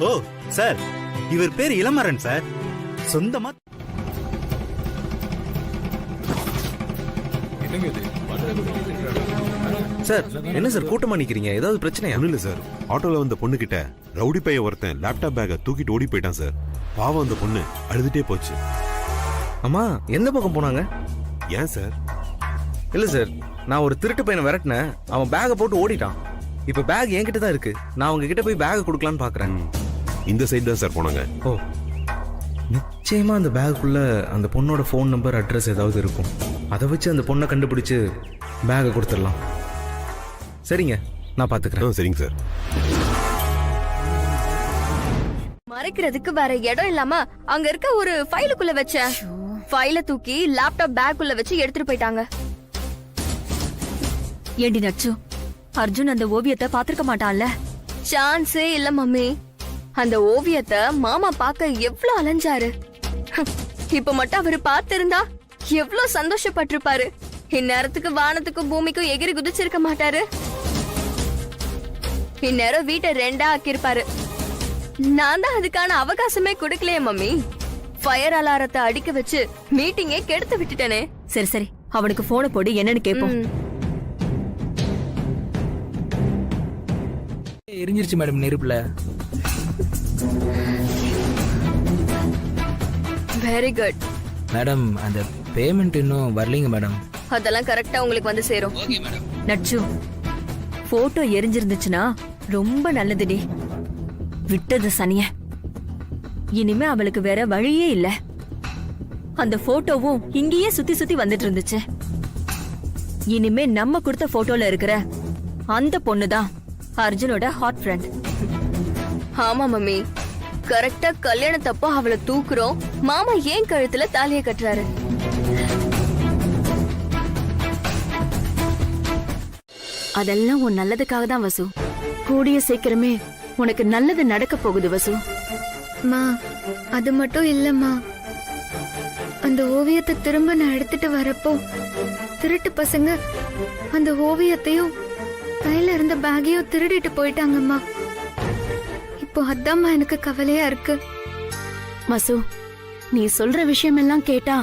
ஓ சார், இவர் பேர் இளமரன் சார். சொந்தமா சார் என்ன சார் கூட்டமா நிக்கிறீங்க? ஏதாவது பிரச்சனையா? ஒண்ணும் இல்ல சார், ஆட்டோல வந்த பொண்ணு கிட்ட ரவுடி பையன் ஒருத்தன் லேப்டாப் பேக்கை தூக்கிட்டு ஓடி போயிட்டான் சார். பாவம் அந்த பொண்ணு அழுதுட்டே போச்சு. அம்மா எந்த பக்கம் போனாங்க? ஏன் சார்? இல்ல சார், நான் ஒரு திருட்டு பையனை விரட்டினேன். அவன் பேக்கை போட்டு ஓடிட்டான். இப்ப பேக் என்கிட்ட தான் இருக்கு. நான் உங்க கிட்ட போய் பேக்கை கொடுக்கலான்னு பாக்குறேன். இந்த சைடு தான் சார் போனாங்க. ஓ, நிச்சயமா அந்த பேக்குள்ள அந்த பொண்ணோட ஃபோன் நம்பர், அட்ரஸ் ஏதாவது இருக்கும். அதை வச்சு அந்த பொண்ணை கண்டுபிடிச்சு பேக்கை கொடுத்துடலாம். சரிங்க, நான் பாத்துக்கிறேன். சரிங்க சார். மறைக்கிறதுக்கு வேற இடம் இல்லாம அங்க இருக்க ஒரு ஃபைலுக்குள்ள வச்சேன். ஃபைல தூக்கி லேப்டாப் பேக்குள்ள வச்சு எடுத்துட்டு போயிட்டாங்க. ஏண்டி நச்சு, அர்ஜுன் அந்த ஓவியத்தை பாத்திருக்க மாட்டான்ல? சான்ஸே இல்ல மம்மி. அந்த ஓவியத்தை மாமா பார்க்க எவ்வளவு அலைஞ்சாரு. இப்ப மட்டும் அவரு பார்த்திருந்தா எவ்வளவு சந்தோஷப்பட்டிருப்பாரு. இந்நேரத்துக்கு வானத்துக்கும் பூமிக்கும் எகிரி குதிச்சிருக்க மாட்டாரு. இந்நேரம் வீட்டை 2ஆ ஆக்கியிருப்பாரு. நான் தான் அதுக்கான அவகாசமே கொடுக்கலையே மம்மி. ஃபயர் அலாரத்தை அடிக்க வச்சு மீட்டிங்கே கெடுத்து விட்டுட்டேனே. சரி சரி, அவனுக்கு போனை போடு, என்னன்னு கேப்போம். எரிஞ்சிருச்சு மேடம் நெருப்புல. வெரி குட் மேடம், அந்த பேமெண்ட் இன்னும் வரலீங்க மேடம். அதெல்லாம் கரெக்டா உங்களுக்கு வந்து சேரும். நட்சு, போட்டோ எரிஞ்சிருந்துச்சுன்னா ரொம்ப நல்லதுடி. விட்டது சனிய. இனிமே அவளுக்கு வேற வழியே இல்ல. அந்த போட்டோவும் இங்கேயே சுத்தி சுத்தி வந்துட்டு இருந்துச்சு. இனிமே நம்ம கொடுத்த போட்டோல இருக்கிற அந்த பொண்ணுதான் அர்ஜுனோட ஹாட் ஃப்ரெண்ட். ஆமா மம்மி, கரெக்டா கல்யாணத்தப்போ அவளை தூக்குறோம். மாமா ஏன் கழுத்துல தாலியை கட்டுறாரு? அதெல்லாம் உன் நல்லதுக்காக தான் வசு. கூடிய சீக்கிரமே உனக்கு நல்லது நடக்க போகுது வசு. மா, அது மட்டும் இல்லம்மா. அந்த ஓவியத்தை திரும்ப நான் எடுத்துட்டு வரப்போ திருட்டு பசங்க அந்த ஓவியத்தையும் கையில இருந்த பேக்கையும் திருடிட்டு போயிட்டாங்கம்மா. இப்போ அதாம்மா எனக்கு கவலையா இருக்கு. வசு, நீ சொல்ற விஷயம் எல்லாம் கேட்டா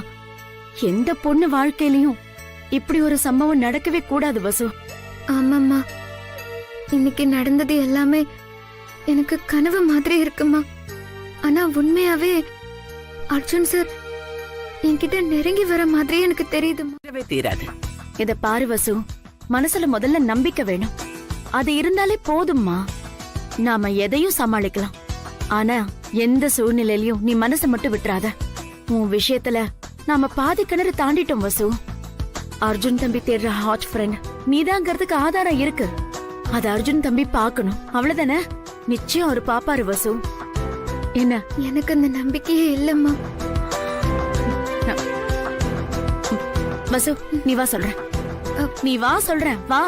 எந்த பொண்ணு வாழ்க்கையிலயும் இப்படி ஒரு சம்பவம் நடக்கவே கூடாது வசு. ஆமாம்மா, இன்னைக்கு நடந்தது எல்லாமே எனக்கு கனவு மாதிரி இருக்குமா. ஆனா உண்மையாவே அர்ஜுன் சார் என்கிட்ட நெருங்கி வர மாதிரி எனக்கு தெரியுது. தீராது. இத பாரு வசு, மனசுல முதல்ல நம்பிக்கை வேணும். அது இருந்தாலே போதும்மா. நாம எதையும் சமாளிக்கலாம். ஆனா எந்த சூழ்நிலையிலயும் நீ மனசை மட்டும் விட்டுறாத. உன் விஷயத்துல நாம பாதி கிணறு தாண்டிட்டோம் வசு. அர்ஜுன் தம்பி தேடுற ஹாட் ஃப்ரெண்ட் நீதாங்கிறதுக்கு ஆதாரம் இருக்கு. அது அர்ஜுன் தம்பி பாக்கணும், அவ்வளவுதானே? நிச்சயம் அவரு பாப்பாரு வசு. என்ன? எனக்கு அந்த நம்பிக்கையே இல்லம்மா. வசு, நீ வா சொல்றேன். நீ வா சொல்றேன், வா.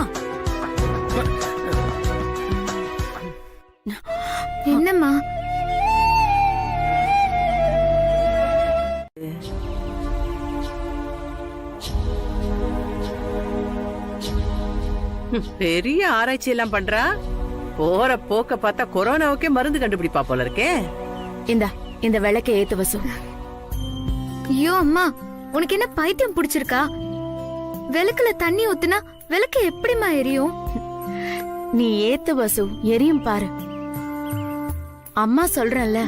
என்னம்மா? பெரிய ஆராய்ச்சி எல்லாம் பண்றா. போற போக்க பார்த்தா கொரோனாவுக்கே மருந்து கண்டுபிடிப்பா போல இருக்கே. இந்த விளக்கை ஏத்து வசு. ஐயோ அம்மா, உனக்கு என்ன பைத்தியம் பிடிச்சிருக்கா? விளக்குல தண்ணி ஊத்துனா விளக்கு எப்படிமா எரியும்? நீ ஏத்து வசு, எரியும் பாரு. அம்மா சொல்றேன்ல,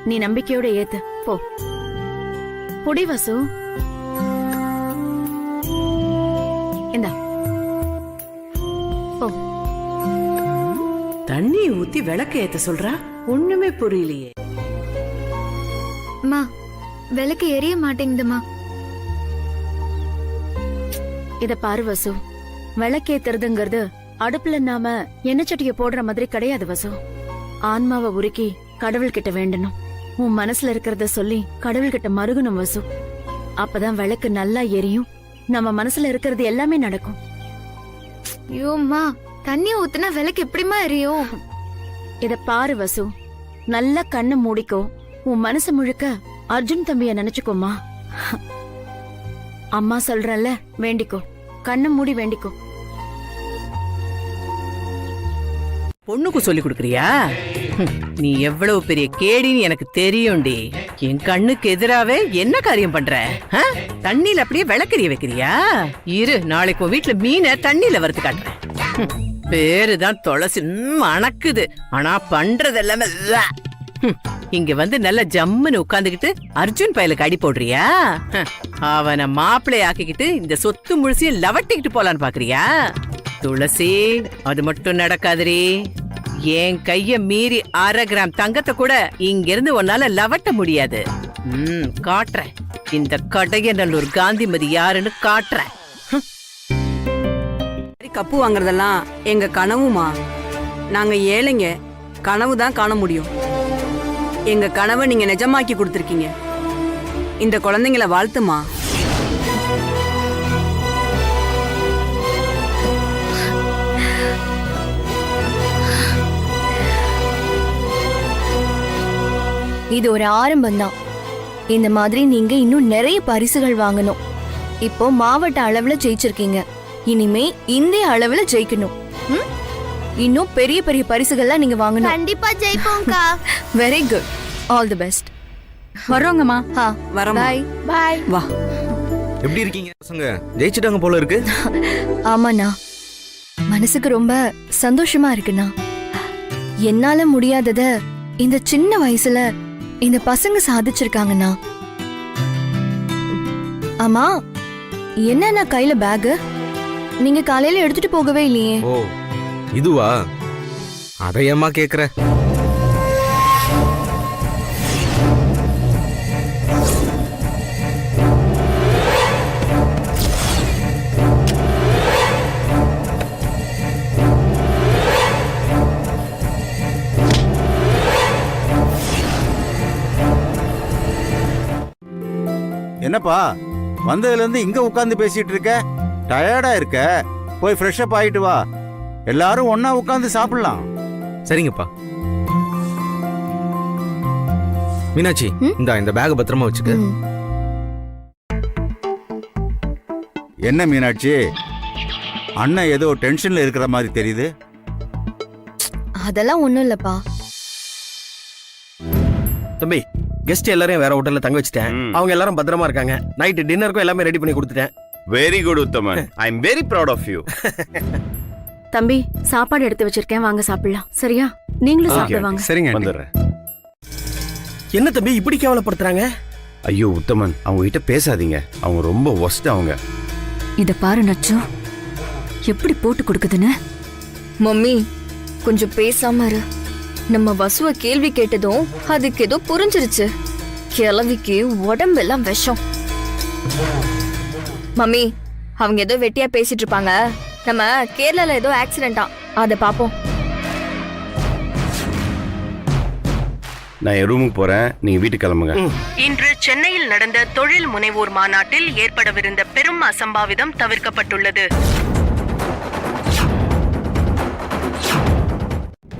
நீ நம்பிக்கையோட ஏத்து போ. புடி வசு. இந்தா போ. தண்ணி ஊத்தி விளக்க ஏத்த சொல்றா, ஒண்ணுமே புரியலையே. அம்மா, விளக்கு எரிய மாட்டேங்குதுமா. இத பாரு வசு, விளக்கேத்துறதுங்கிறது அடுப்புல நாம எண்ணெய் சட்டிய போடுற மாதிரி கிடையாது வசு. ஆன்மாவை உருக்கி கடவுள்கிட்ட வேண்டணும். உன் மனசுல இருக்கிறத சொல்லி கடவுள்கிட்ட மருகணும் வசு. அப்பதான் விளக்கு நல்லா எரியும், நம்ம மனசுல இருக்கிறது எல்லாமே நடக்கும். ஐயோம்மா, தண்ணி ஊத்துனா விளக்கு எப்படிமா எரியும்? இத பாரு வசு, நல்லா கண்ணை மூடிக்கோ. உன் மனசு முழுக்க அர்ஜுன் தம்பிய நினைச்சுக்கோமா. அம்மா சொல்றல்ல, வேண்டிக்கோ, கண்ணை மூடி வேண்டிக்கோ. பொண்ணுக்கு சொல்லி கொடுக்கறியா? நீ எவ்வளவு பெரிய கேடின்னு எனக்கு தெரியும்டி. என் கண்ணுக்கு எதிராவே என்ன காரியம் பண்ற? தண்ணியில அப்படியே விளக்கறிய வைக்கிறியா? இரு, நாளைக்கு உன் வீட்டுல மீனை தண்ணியில வறுத்து காட்டுறேன். பேருதான் துளசி மணக்குது, ஆனா பண்றது எல்லாமே இங்க வந்து நல்ல ஜம்முன்னு உட்காந்துக்கிட்டு அர்ஜுன் பயலுக்கு அடி போடுறியா? அவனை மாப்பிள்ளை ஆக்கிக்கிட்டு இந்த சொத்து முழுசையும் லவட்டிக்கிட்டு போலான்னு பாக்குறியா? துளசி, அது மட்டும் நடக்காதுரி. என் கைய மீறி 1/2 கிராம் தங்கத்தை கூட இங்க இருந்து உன்னால லவட்ட முடியாது. காட்டுறேன், இந்த கடையநல்லூர் காந்திமதி யாருன்னு காட்டுறேன். கப்பு வாங்குறதெல்லாம் எங்க கனவுமா. நாங்க ஏழைங்க, கனவு தான் காண முடியும். எங்க கனவை நீங்க நிஜமாக்கி கொடுத்துருக்கீங்க. இந்த குழந்தைங்களை வாழ்த்துமா. இது ஒரு ஆரம்பம் தான். இந்த மாதிரி நீங்க இன்னும் நிறைய பரிசுகள் வாங்கணும். இப்போ மாவட்ட அளவுல ஜெயிச்சிருக்கீங்க, இனிமே இந்திய அளவுல ஜெயிக்கணும். இன்னும் பெரிய பெரிய பரிசுகள்லாம் நீங்க வாங்கணும். கண்டிப்பா ஜெயிப்போம்க்கா. Very good, all the best. வர்றோங்கம்மா. வரோம். Bye bye. வா. எப்படி இருக்கீங்க பசங்க? ஜெயிச்சிட்டாங்க போல இருக்கு. ஆமாண்ணா, மனசுக்கு ரொம்ப சந்தோஷமா இருக்குண்ணா. என்னால முடியாதத இந்த சின்ன வயசுல இந்த பசங்க சாதிச்சிருக்காங்கண்ணா. ஆமா, என்னண்ணா கையில பேக்? நீங்க காலையில எடுத்துட்டு போகவே இல்லையே. ஓ, இதுவா? அதையம்மா கேக்குற? என்னப்பா, வந்ததுல இருந்து இங்க உட்கார்ந்து பேசிட்டு இருக்க? டயர்டா இருக்க? போய் ஃப்ரெஷ் அப் ஆயிட்டு வா, எல்லாரும் ஒண்ணா உட்கார்ந்து சாப்பிடலாம். சரிங்கப்பா. மீனாட்சி, இந்த பேக் பத்திரமா வச்சுக்க. என்ன மீனாட்சி, அண்ணன் ஏதோ டென்ஷன்ல இருக்கிற மாதிரி தெரியுது. அதெல்லாம் ஒண்ணும் இல்லப்பா. தம்பி, கெஸ்ட் எல்லாரையும் வேற ஹோட்டல்ல தங்க வச்சுட்டேன். அவங்க எல்லாரும் பத்திரமா இருக்காங்க. நைட் டின்னருக்கும் எல்லாமே ரெடி பண்ணி கொடுத்துட்டேன். Very good Uthaman, I am very proud of you. தம்பி, சாப்பாடு எடுத்து வச்சிருக்கேன், வாங்க சாப்பிடலாம். சரியா? நீங்களும் சாப்பிடுவாங்க. சரிங்க. வந்துடுறேன். என்ன தம்பி இப்படி கேவலப்படுத்துறாங்க? ஐயோ உத்தமன், அவங்க கிட்ட பேசாதீங்க, அவங்க ரொம்ப ஒஸ்ட். அவங்க இத பாரு நச்சு, எப்படி போட்டு கொடுக்குதுன்னு. மம்மி, கொஞ்சம் பேசாம இரு. நம்ம வசுவ கேள்வி கேட்டதும் அதுக்கு ஏதோ புரிஞ்சிருச்சு. கிழவிக்கு உடம்பெல்லாம் விஷம். மம்மி, அவங்க ஏதோ வெட்டியா பேசிட்டு இருப்பாங்க. நம்ம கேரளால ஏதோ ஆக்சிடென்டா, அத பாப்போம். நான் என் ரூமுக்கு போறேன், நீங்க வீட்டுக்கு கிளம்புங்க. இன்று சென்னையில் நடந்த தொழில் முனைவோர் மாநாட்டில் ஏற்படவிருந்த பெரும் அசம்பாவிதம் தவிர்க்கப்பட்டுள்ளது.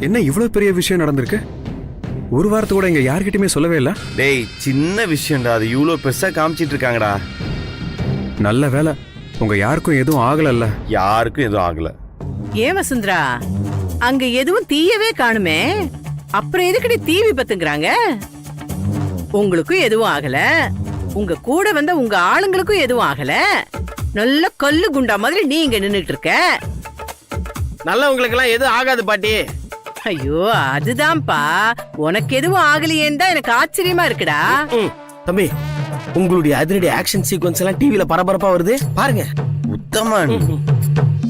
என்ன இவ்வளவு பெரிய விஷயம் நடந்திருக்கு? ஒரு வாரத்து கூட இங்க யார்கிட்டயுமே சொல்லவே இல்ல. டேய், சின்ன விஷயம்டா, அது இவ்வளோ பெருசா காமிச்சிட்டு இருக்காங்கடா. நல்ல வேலை, உங்க யாருக்கும் எதுவும் ஆகலல்ல. யாருக்கும் எதுவும் ஆகல. ஏன் வசுந்தரா, அங்க எதுவும் தீயவே காணுமே, அப்புறம் எதுக்கடி தீ விபத்துங்கிறாங்க? உங்களுக்கும் எதுவும் ஆகல, உங்க கூட வந்த உங்க ஆளுங்களுக்கும் எதுவும் ஆகல, நல்ல கல்லு குண்டா மாதிரி நீ இங்க நின்னுட்டு இருக்க. நல்லவங்களுக்கு எல்லாம் எதுவும் ஆகாது பாட்டி. ஐயோ அதுதான்ப்பா, உனக்கு எதுவும் ஆகலையேன்னு தான் எனக்கு ஆச்சரியமா இருக்குடா. தம்பி, உங்களுடைய அதிரடி ஆக்ஷன் சீக்வன்ஸ் எல்லாம் டிவில பரபரப்பா வருது பாருங்க. உத்தமன்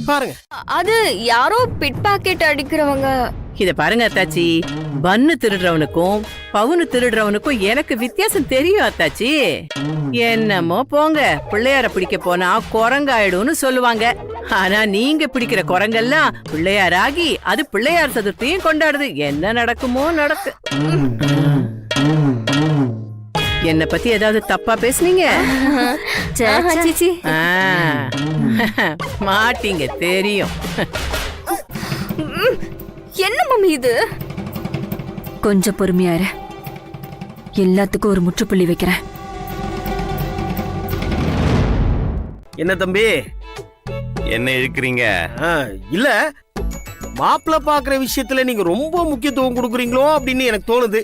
பாருங்க. அது யாரோ பிட் பாக்கெட் அடிக்கிறவங்க. இத பாருங்க அத்தாச்சி, பன்னு திருடுறவனுக்கும் பவுனு திருடுறவனுக்கும் எனக்கு வித்தியாசம் தெரியும் அத்தாச்சி. என்னமோ போங்க, பிள்ளையார பிடிக்க போனா குரங்காயிடும்னு சொல்லுவாங்க. ஆனா நீங்க பிடிக்கிற குரங்கெல்லாம் பிள்ளையாராகி அது பிள்ளையார் சதுர்த்தியும் கொண்டாடுது. என்ன நடக்குமோ நடக்கு. என்ன பத்தி ஏதாவது தப்பா பேசுனீங்க? மாட்டீங்க தெரியும். என்ன மம்மி இது? கொஞ்சம் பொறுமையா இரு, எல்லாத்துக்கும் ஒரு முற்றுப்புள்ளி வைக்கிறேன். என்ன தம்பி என்ன இழுக்கிறீங்க? இல்ல, மாப்பிள்ள பாக்குற விஷயத்துல நீங்க ரொம்ப முக்கியத்துவம் கொடுக்குறீங்களோ அப்படின்னு எனக்கு தோணுது.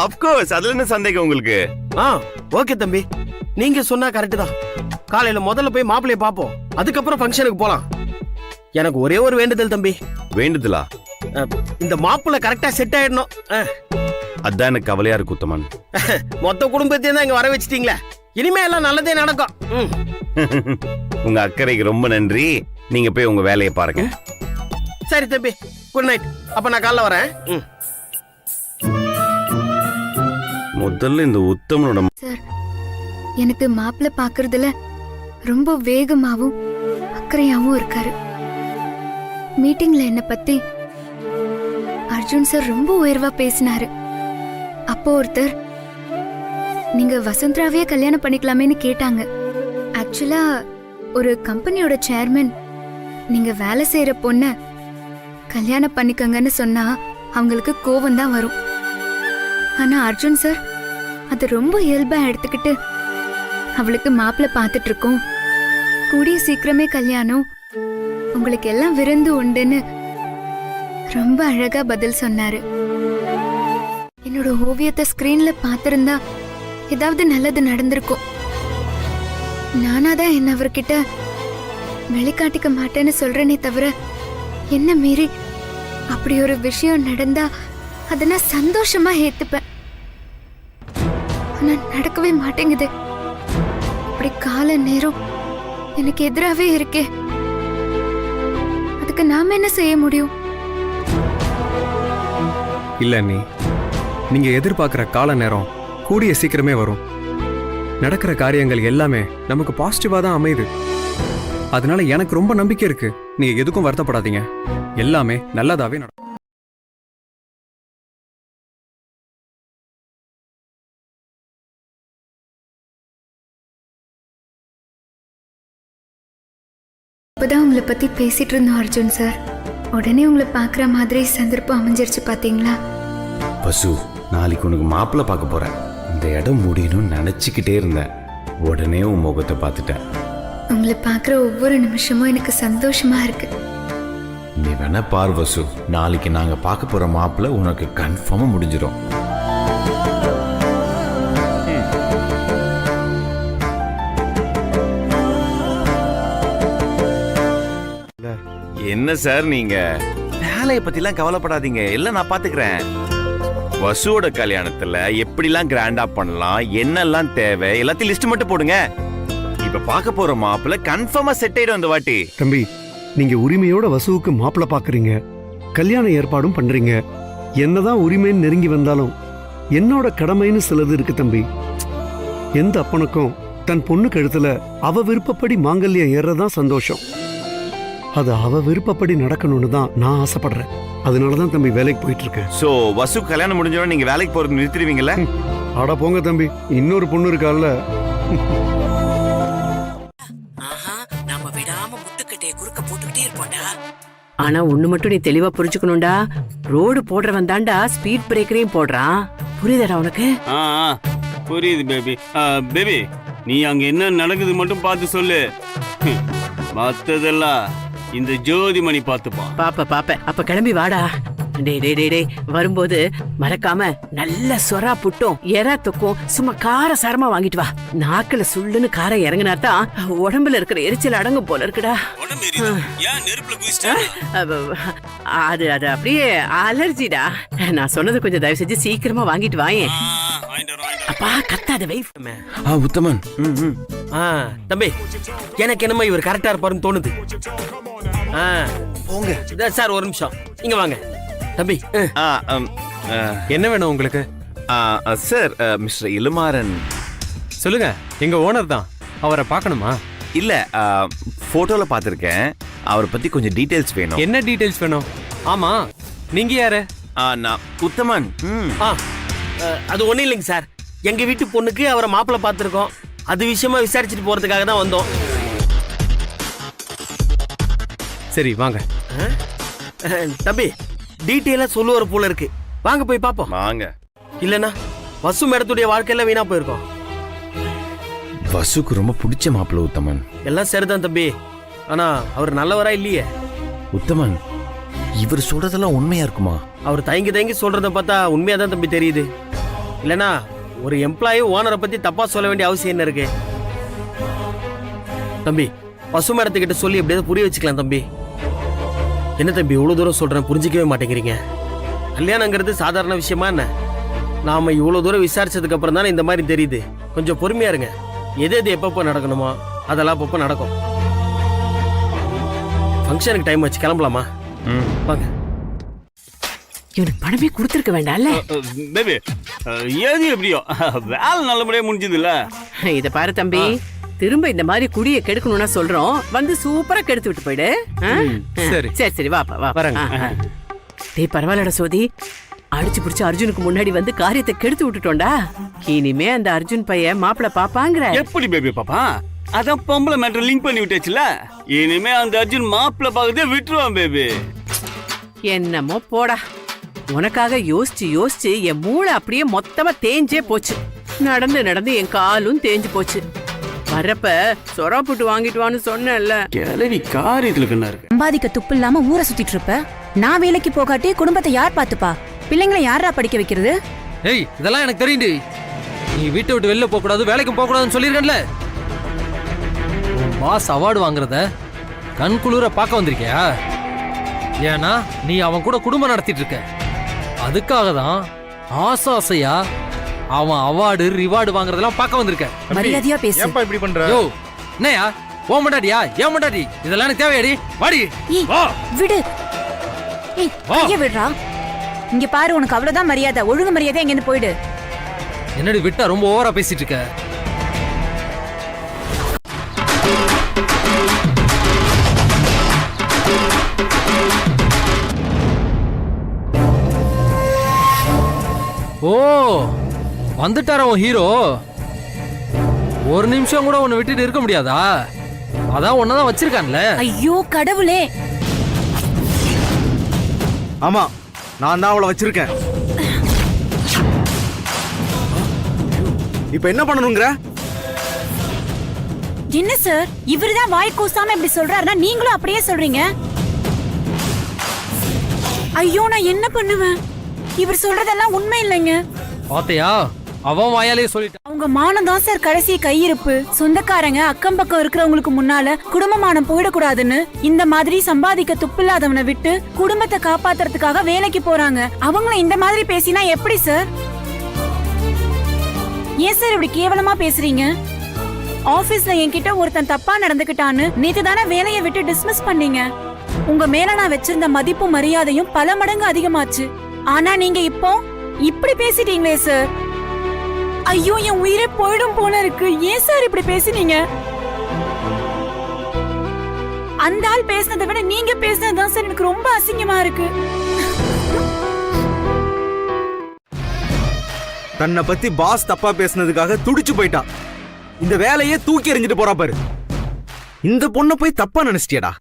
அப்கோர்ஸ், அதுல என்ன சந்தேகம் உங்களுக்கு? ஓகே தம்பி, நீங்க சொன்னா கரெக்ட் தான். காலையில முதல்ல போய் மாப்பிள்ளைய பாப்போம், அதுக்கப்புறம் ஃபங்க்ஷனுக்கு போலாம். எனக்கு ஒரே ஒரு வேண்டுதல் தம்பி. வேண்டுதலா? இந்த மாப்பிள்ள கரெக்டா செட் ஆயிடணும். அதான் எனக்கு கவலையா இருக்கு உத்தமன். மொத்த குடும்பத்தையும் தான் இங்க வர வச்சிட்டீங்களா, இனிமே எல்லாம் நல்லதே நடக்கும். உங்க அக்கறைக்கு ரொம்ப நன்றி. நீங்க போய் உங்க வேலையை பாருங்க. சரி தம்பி, குட் நைட். அப்ப நான் காலைல வரேன். முதல்ல இந்த உத்தமனோட சார், எனக்கு மாப்பிள்ள பாக்குறதுல ரொம்ப வேகமாவும் அக்கறையாவும் இருக்காரு. மீட்டிங்ல என்ன பத்தி அர்ஜுன் சார் ரொம்ப உயர்வா பேசினாரு. அப்போ ஒருத்தர், நீங்க வசுந்தராவே கல்யாணம் பண்ணிக்கலாமேன்னு கேட்டாங்க. ஆக்சுவலா ஒரு கம்பெனியோட சேர்மன் நீங்க வேலை செய்யற பொண்ண கல்யாணம் பண்ணிக்கங்கன்னு சொன்னா அவங்களுக்கு கோவம் தான் வரும். ஆனா அர்ஜுன் சார் அது ரொம்ப இயல்பா எடுத்துக்கிட்டு, அவளுக்கு மாப்பிள்ள பாத்துட்டு இருக்கோம், கூடிய சீக்கிரமே கல்யாணம், உங்களுக்கு எல்லாம் விருந்து உண்டுன்னு ரொம்ப அழகா பதில் சொன்னாரு. என்னோட ஓவியத்தை ஸ்கிரீன்ல பாத்திருந்தா ஏதாவது நல்லது நடந்திருக்கும். நானாதான் என்ன அவர்கிட்ட வெளிக்காட்டிக்க மாட்டேன்னு சொல்றேனே தவிர, என்ன மீறி அப்படி ஒரு விஷயம் நடந்தா அதை நான் சந்தோஷமா ஏத்துப்பேன். ஆனா நடக்கவே மாட்டேங்குது. அப்படி கால நேரம் எனக்கு எதிராவே இருக்கே, அதுக்கு நாம என்ன செய்ய முடியும்? இல்ல நீங்க எதிர்பார்க்கிற கால நேரம் கூடிய சீக்கிரமே வரும். நடக்கிற காரியங்கள் எல்லாமே நமக்கு பாசிட்டிவா தான் அமையுது. அதனால எனக்கு ரொம்ப நம்பிக்கை இருக்கு. நீங்க எதுக்கும் வருத்தப்படாதீங்க, எல்லாமே நல்லதாவே நடக்கும். இப்பதான் உங்களை பத்தி பேசிட்டு இருந்தோம் அர்ஜுன் சார். உடனே உங்களை பாக்குற மாதிரி சந்தர்ப்பம் அமைஞ்சிருச்சு பாத்தீங்களா? பசு, நாளைக்கு உனக்கு மாப்பிள்ள பார்க்க போறேன். இந்த இடம் முடியணும்னு நினைச்சுக்கிட்டே இருந்தேன். உடனே உன் முகத்தை பார்த்துட்டேன். உங்களை பாக்குற ஒவ்வொரு நிமிஷமும் எனக்கு சந்தோஷமா இருக்கு. நீ வேணா பார் வசு, நாளைக்கு நாங்க பார்க்க போற மாப்பிள்ள உனக்கு கன்ஃபார்மா முடிஞ்சிடும். என்ன சார், நீங்க வேலையை பத்தி எல்லாம் கவலைப்படாதீங்க, எல்லாம் நான் பாத்துக்கிறேன். வசுவோட கல்யாணத்துல எப்படிலாம் கிராண்டா பண்ணலாம், என்னெல்லாம் தேவை, எல்லாத்தையும் லிஸ்ட் மட்டும் போடுங்க. இப்ப பார்க்க போற மாப்பிள்ள கன்ஃபார்மா செட் ஆயிடும் அந்த வாட்டி. தம்பி, நீங்க உரிமையோட வசுவுக்கு மாப்பிள்ள பாக்குறீங்க, கல்யாண ஏற்பாடும் பண்றீங்க. என்னதான் உரிமைன்னு நெருங்கி வந்தாலும் என்னோட கடமைன்னு சிலது இருக்கு தம்பி. எந்த அப்பனுக்கும் தன் பொண்ணு கழுத்துல அவ விருப்பப்படி மாங்கல்யம் ஏறதான் சந்தோஷம். அது அவ விருப்பப்படி நடக்கணும்னு தான் நான் ஆசைப்படுறேன். அதனாலதான் தம்பி வேலைக்கு போயிட்டு இருக்கேன். சோ வசு கல்யாணம் முடிஞ்சவன நீங்க வேலைக்கு போறது நிறுத்திடுவீங்கல்ல? அட போங்க தம்பி, இன்னொரு பொண்ணு இருக்கால. நாம விடாம முட்டுக்கட்டையை குறுக்க போட்டுக்கிட்டே இருப்போம்டா. ஆனா ஒண்ணு மட்டும் நீ தெளிவா புரிஞ்சுக்கணும்டா, ரோடு போடுறவன் தாண்டா ஸ்பீட் பிரேக்கரையும் போடுறான். புரியுதாடா உனக்கு? புரியுது பேபி. பேபி, நீ அங்க என்ன நடக்குது மட்டும் பார்த்து சொல்லு. மத்ததெல்லாம் இந்த ஜோதிமணி பார்த்துப்பான். பாப்ப அப்ப கிளம்பி வாடா. டேய் டேய் டேய் டேய் வரும்போது மறக்காம நல்ல சொரா புட்டும் எறா தொக்கும் சும்மா கார சாரமா வாங்கிட்டு வா. நாக்குல சுள்ளுன்னு காரம் இறங்கினாதான் உடம்புல இருக்கிற எரிச்சல் அடங்கும் போல இருக்குடா. அது அது அப்படியே அலர்ஜிடா. நான் சொன்னது கொஞ்சம் தயவு செஞ்சு சீக்கிரமா வாங்கிட்டு வாயேன். அப்பா கத்தாத வைஃப். உத்தமன். தம்பி எனக்கு என்னமோ இவர் கரெக்டா இருப்பாருன்னு தோணுது. போங்க சார், ஒரு நிமிஷம் இங்க வாங்க. தம்பி என்ன வேணும் உங்களுக்கு? Sir mister Ilamaran. சொல்லுங்க, எங்க ஓனர் தான். அவரை பார்க்கணுமா? இல்ல, போட்டோல பாத்திருக்கேன். அவரை பத்தி கொஞ்சம் டீடைல்ஸ் வேணும். என்ன டீடைல்ஸ் வேணும்? ஆமா, நீங்க யாரு? நான் உத்தமன். அது ஒண்ணும் இல்லைங்க சார், எங்க வீட்டு பொண்ணுக்கு அவரை மாப்பிள்ளை பார்த்துருக்கோம். அது விஷயமா விசாரிச்சுட்டு போறதுக்காக தான் வந்தோம். சரி வாங்க. தம்பி டீட்டெயிலா சொல்லுவார போல இருக்கு, வாங்க போய் பாப்போம். வாங்க. இல்லனா வசு மேடத்துடைய வாழ்க்கையில வீணா போயிருக்கோம். வசுக்கு ரொம்ப பிடிச்ச மாப்பிள்ளை உத்தமன். எல்லாம் சரிதான் தம்பி, ஆனா அவர் நல்லவரா இல்லையே. உத்தமன், இவர் சொல்றதெல்லாம் உண்மையா இருக்குமா? அவர் தயங்கி தயங்கி சொல்றத பார்த்தா உண்மையா தான் தம்பி தெரியுது. இல்லனா ஒரு எம்ப்ளாயி ஓனரை பத்தி தப்பா சொல்ல வேண்டிய அவசியம் என்ன இருக்கு? தம்பி பசு மேடத்துக்கிட்ட சொல்லி எப்படியாவது புரிய வச்சுக்கலாம் தம்பி. என்ன தம்பி இவ்வளவு தூரம் சொல்றேன், புரிஞ்சிக்கவே மாட்டேங்கிறீங்க? கல்யாணங்கிறது சாதாரண விஷயமா என்ன? நாம இவ்வளவு தூரம் விசாரிச்சதுக்கு அப்புறம் தானே இந்த மாதிரி தெரியுது. கொஞ்சம் பொறுமையா இருங்க. எது எது எப்பப்போ நடக்கணுமோ அதெல்லாம் அப்பப்போ நடக்கும். ஃபங்க்ஷனுக்கு டைம் வச்சு கிளம்பலாமா? வாங்க. இவனுக்கு பணமே கொடுத்துருக்க வேண்டாம்ல. பேபி ஏது எப்படியோ வேலை நல்லபடியா முடிஞ்சது இல்ல. இத பாரு தம்பி, திரும்ப இந்த மாதிரி குடியை கெடுக்கணும்னா சொல்றோம், வந்து சூப்பரா கெடுத்து விட்டு போயிடு. சரி சரி சரி வாப்பா வா. டேய் பரவாயில்லடா சோதி, அடிச்சு பிடிச்சு அர்ஜுனுக்கு முன்னாடி வந்து காரியத்தை கெடுத்து விட்டுட்டோம்டா. இனிமே அந்த அர்ஜுன் பையன் மாப்பிள்ள பாப்பாங்கிற. எப்படி பேபி பாப்பா? அதான் பொம்பளை மேட்டர் லிங்க் பண்ணி விட்டாச்சுல. இனிமே அந்த அர்ஜுன் மாப்பிள்ள பாக்கதே விட்டுருவான் பேபி. என்னமோ போடா, உனக்காக யோசிச்சு யோசிச்சு என் மூளை அப்படியே மொத்தமா தேஞ்சே போச்சு. நடந்து நடந்து என் காலும் தேஞ்சு போச்சு. வரப்ப சொரா புட்டு வாங்கிட்டு வான்னு சொன்னேன்ல. கிளவி காரியத்துல கண்ணா இருக்கு. சம்பாதிக்க துப்பு இல்லாம ஊரை சுத்திட்டு இருப்ப. நான் வேலைக்கு போகாட்டி குடும்பத்தை யார் பாத்துப்பா? பிள்ளைங்களை யாரா படிக்க வைக்கிறது? ஏய், இதெல்லாம் எனக்கு தெரியுது. நீ வீட்டை விட்டு வெளில போக கூடாது, வேலைக்கு போக கூடாதுன்னு சொல்லிருக்கேன்ல. பாஸ் அவார்டு வாங்குறத கண் குளிர பார்க்க வந்திருக்கியா? ஏன்னா நீ அவன் கூட குடும்பம் நடத்திட்டு இருக்க. அதுக்காக தான் ஆசையா அவன் அவார்டு ரிவார்டு வாங்குறதெல்லாம் பார்க்க வந்திருக்க. மரியாதையா பேசு. ஏப்பா இப்படி பண்ற? யோ என்னையா ஓ மண்டாடியா ஏன் மண்டாடி? இதெல்லாம் எனக்கு தேவையாடி? வாடி வா. விடு. ஏய் கைய விடுறா. இங்க பாரு, உனக்கு அவ்வளவுதான் மரியாதை. ஒழுங்கு மரியாதை எங்க இருந்து போயிடு. என்னடி விட்டா ரொம்ப ஓவரா பேசிட்டு இருக்க. ஓ வந்துட்டார உன் ஹீரோ. ஒரு நிமிஷம் கூட உன்னை விட்டுட்டு இருக்க முடியாதா? அதான் உன்னதான் வச்சிருக்கான்ல. ஐயோ கடவுளே. ஆமா, நான் தான் அவளை வச்சிருக்கேன். இப்ப என்ன பண்ணணுங்கிற? என்ன சார், இவருதான் வாய் கூசாம இப்படி சொல்றாருன்னா நீங்களும் அப்படியே சொல்றீங்க? ஐயோ நான் என்ன பண்ணுவேன்? இவர் சொல்றதெல்லாம் உண்மை இல்லைங்க. பாத்தையா, அவன் வாயாலே சொல்லிட்டான். அவங்க மானம் தான் சார் கடைசி கையிருப்பு. சொந்தக்காரங்க அக்கம் பக்கம் இருக்கிறவங்களுக்கு முன்னால குடும்ப மானம் போயிடக்கூடாதுன்னு இந்த மாதிரி சம்பாதிக்க துப்பில்லாதவனை விட்டு குடும்பத்தை காப்பாத்துறதுக்காக வேலைக்கு போறாங்க. அவங்கள இந்த மாதிரி பேசினா எப்படி சார்? ஏன் சார் இப்படி கேவலமா பேசுறீங்க? ஆபீஸ்ல என்கிட்ட ஒருத்தன் தப்பா நடந்துக்கிட்டான்னு நேத்து தானே வேலையை விட்டு டிஸ்மிஸ் பண்ணீங்க. உங்க மேல நான் வச்சிருந்த மதிப்பும் மரியாதையும் பல மடங்கு அதிகமாச்சு. ஆனா நீங்க இப்போ இப்படி பேசிட்டீங்களே சார். ஐயோ என் உயிரே போயிடும் போல இருக்கு. ஏன் சார் இப்படி பேசினீங்க? அந்த ஆள் பேசினதை விட நீங்க பேசினதுதான் சார் எனக்கு ரொம்ப அசிங்கமா இருக்கு. தன்னை பத்தி பாஸ் தப்பா பேசுனதுக்காக துடிச்சு போயிட்டான். இந்த வேலையே தூக்கி எறிஞ்சிட்டு போறா பாரு. இந்த பொண்ணை போய் தப்பா நினைச்சிட்டியடா.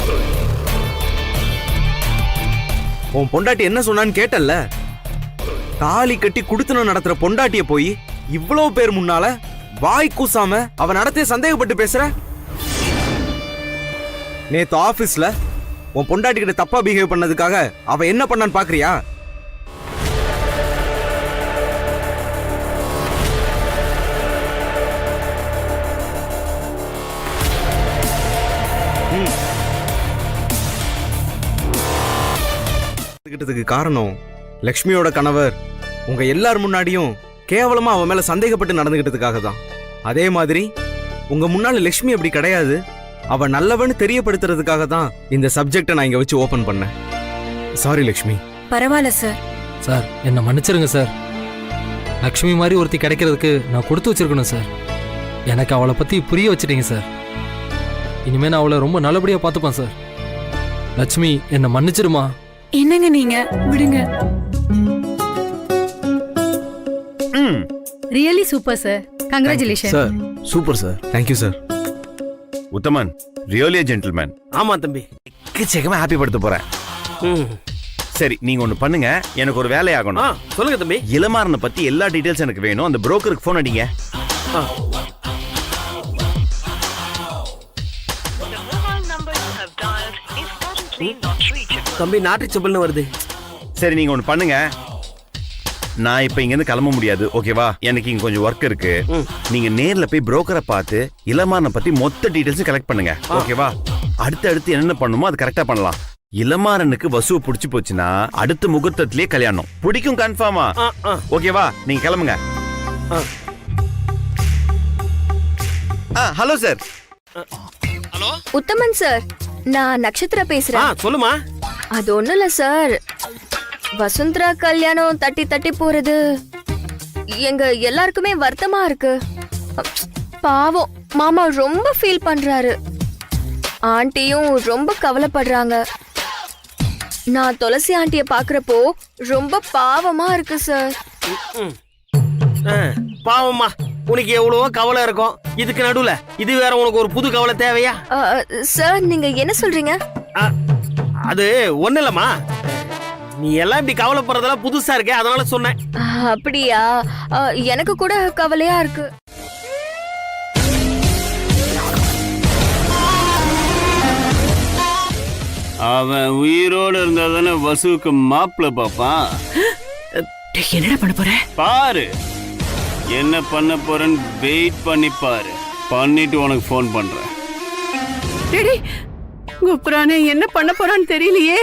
உன் பொண்டாட்டி என்ன சொன்னான்னு கேட்டல்ல? தாலி கட்டி குடுத்தனம் நடத்துற பொண்டாட்டிய போய் இவ்வளவு பேர் முன்னால வாய் கூசாம அவ நடத்தைய சந்தேகப்பட்டு பேசுற. நேத்து ஆபீஸ்ல உன் பொண்டாட்டி கிட்ட தப்பா பிஹேவ் பண்ணதுக்காக அவ என்ன பண்ணான்னு பாக்குறியா? கிட்டதுக்கு காரணம் லக்ஷ்மியோட கணவர் உங்க எல்லார் முன்னாடியும் கேவலமா அவன் மேல சந்தேகப்பட்டு நடந்துகிட்டதுக்காக தான். அதே மாதிரி உங்க முன்னால லக்ஷ்மி அப்படி கிடையாது, அவ நல்லவன்னு தெரியப்படுத்துறதுக்காக தான் இந்த சப்ஜெக்டை நான் இங்க வச்சு ஓபன் பண்ணேன். சாரி லக்ஷ்மி. பரவாயில்ல சார். சார் என்னை மன்னிச்சிருங்க சார். லக்ஷ்மி மாதிரி ஒருத்தி கிடைக்கிறதுக்கு நான் கொடுத்து வச்சிருக்கணும் சார். எனக்கு அவளை பத்தி புரிய வச்சிட்டீங்க சார். இனிமே நான் அவளை ரொம்ப நல்லபடியா பார்த்துப்பேன் சார். லட்சுமி என்னை மன்னிச்சிருமா. என்னங்க நீங்க விடுங்க. Really super sir. Congratulation sir. Super sir. Thank you sir. Uthaman really gentleman. ஆமா தம்பி, எக்கச்சக்கமா ஹாப்பி படுத்த போறேன். சரி நீங்க ஒண்ணு பண்ணுங்க, எனக்கு ஒரு வேலை ஆகணும். சொல்லுங்க தம்பி. இளமாறனை பத்தி எல்லா டீடைல்ஸ் எனக்கு வேணும். அந்த புரோக்கருக்கு ஃபோன் அடிங்க. தம்பி நாட் ரீச்சபிள்னு வருது. சரி நீங்க ஒண்ணு பண்ணுங்க, நான் இப்ப இங்க இருந்து கிளம்ப முடியாது, ஓகேவா? எனக்கு இங்க கொஞ்சம் ஒர்க் இருக்கு. நீங்க நேர்ல போய் புரோக்கரை பார்த்து இளமாறனை பத்தி மொத்த டீடைல்ஸ் கலெக்ட் பண்ணுங்க, ஓகேவா? அடுத்து என்னென்ன பண்ணுமோ அது கரெக்டா பண்ணலாம். இளமாறனுக்கு வசுவை பிடிச்சு போச்சுன்னா அடுத்த முகூர்த்தத்திலேயே கல்யாணம். பிடிக்கும் கன்ஃபார்மா, ஓகேவா? நீங்க கிளம்புங்க. Hello sir. ஹலோ உத்தமன் சார், நான் நட்சத்திரா பேசுறேன். சொல்லுமா. அது ஒண்ணும் இல்ல சார், வசுந்தரா கல்யாணம் தட்டி தட்டி போறது எங்க எல்லாருக்குமே வருத்தமா இருக்கு. பாவம் மாமா ரொம்ப ஃபீல் பண்றாரு. ஆண்டியும் ரொம்ப கவலைப்படுறாங்க. நான் துளசி ஆண்டிய பாக்குறப்போ ரொம்ப பாவமா இருக்கு சார். பாவம்மா, உனக்கு எவ்வளவோ கவலை இருக்கும். இதுக்கு நடுவுல இது வேற உனக்கு ஒரு புது கவலை தேவையா? சார் நீங்க என்ன சொல்றீங்க? அது ஒண்ணு இல்லம்மா, நீ எல்லாம் இப்படி கவலைப்படுறதெல்லாம் புதுசா இருக்கே, அதனால சொன்னேன். அப்படியா? எனக்கு கூட கவலையா இருக்கு. அவன் உயிரோட இருந்தா தானே வசுவுக்கு மாப்பிள்ள பாப்பான். என்னடா பண்ண போற? பாரு என்ன பண்ண போறேன்னு வெயிட் பண்ணி பாரு. பண்ணிட்டு உனக்கு ஃபோன் பண்றேன். குப்புறானே என்ன பண்ண போறான்னு தெரியலையே.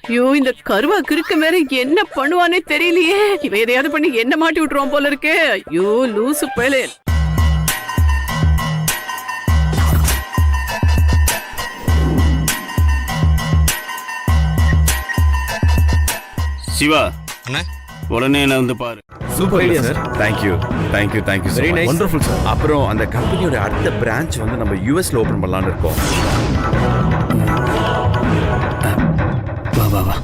ஐயோ இந்த கருவா கிறுக்கு மேல என்ன பண்ணுவானே தெரியலையே. இவ எதையாவது பண்ணி என்ன மாட்டி விட்டுருவான் போல இருக்கு. ஐயோ லூசு பயலே. சிவா உடனே என்ன வந்து பாரு. Super idea sir. Thank you very nice, wonderful sir. அப்புறம் அந்த கம்பெனியோட அடுத்த பிரான்ச் வந்து நம்ம யூஎஸ்ல ஓபன் பண்ணலாம்னு இருக்கோம். வா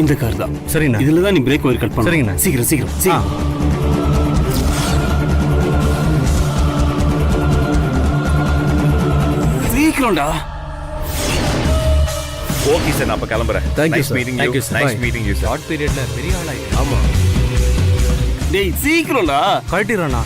இந்த கார் தான். சரிண்ணா, இதுல தான் நீ பிரேக் ஒயர் கட் பண்ணு. சரிங்கண்ணா, சீக்கிரம். சீக்கிரம்டா. ஓகே சார், நான் அப்ப கிளம்புறேன். Thank you, nice sir. Meeting Thank you. you, sir. Nice Bye. Meeting you sir. Short பீரியட்ல பெரிய ஆளாயிரு. ஆமா. டேய் சீக்கிரம்டா. கழட்டிடுறானா?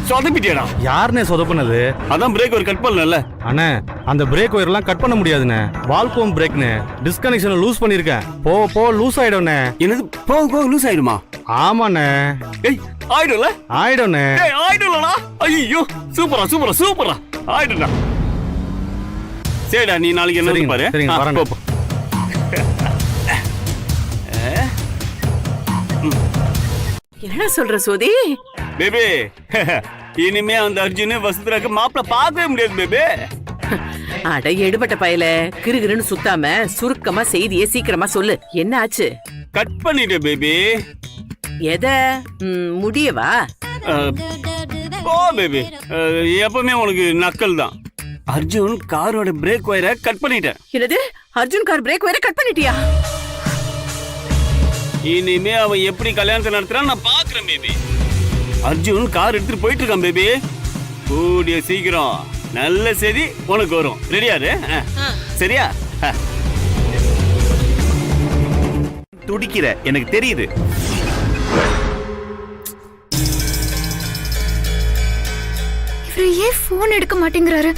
சொதப்பிட்டியாடா? யாருனே சொதப்புனது? அதான் பிரேக் ஒயர் கட் பண்ணல. அண்ணே அந்த பிரேக் ஒயர்லாம் கட் பண்ண முடியாதுண்ணே. வால்கோம் பிரேக்னே டிஸ்கனெக்ஷனை லூஸ் பண்ணிருக்கேன். போ லூஸ் ஆயிடும்ண்ணே. என்னது போக லூஸ் ஆயிடுமா? ஆமாண்ணே. ஏய் ஆயிடும்ல? ஆயிடும்ண்ணே. ஏய் ஆயிடும்லடா. ஐயோ சூப்பரா ஆயிடும்டா. சரிடா, நீ நாளைக்கு என்ன பாரு. சரிங்க வரேன். போ. என்ன சொல்ற சோதி? பேபி இனிமே அந்த அர்ஜுன் வசுந்தராக்கு மாப்பிள்ள பார்க்கவே முடியாது பேபி. அட எடுபட்ட பயல, கிறுகிறுன்னு சுத்தாம சுருக்கமா செய்தியே சீக்கிரமா சொல்லு. என்ன ஆச்சு? கட் பண்ணிட்டே பேபி. எத முடியவா? ஓ பேபி, எப்பவுமே உனக்கு நக்கல் தான். அர்ஜுன் காரோட பிரேக் ஒயரை கட் பண்ணிட்டேன். என்னது? அர்ஜுன் கார் பிரேக் ஒயரை கட் பண்ணிட்டியா? இனிமே அவன் எப்படி கல்யாணத்தை நடத்துறான்னு நான் பாக்குறேன் பேபி. அர்ஜுன் கார் எடுத்துட்டு போயிட்டு இருக்கான் பேபி. கூடிய சீக்கிரம் நல்ல செய்தி உனக்கு வரும். ரெடியாரு? சரியா? துடிக்கிற எனக்கு தெரியுது. இவர் ஏன் போன் எடுக்க மாட்டேங்கிறாரு?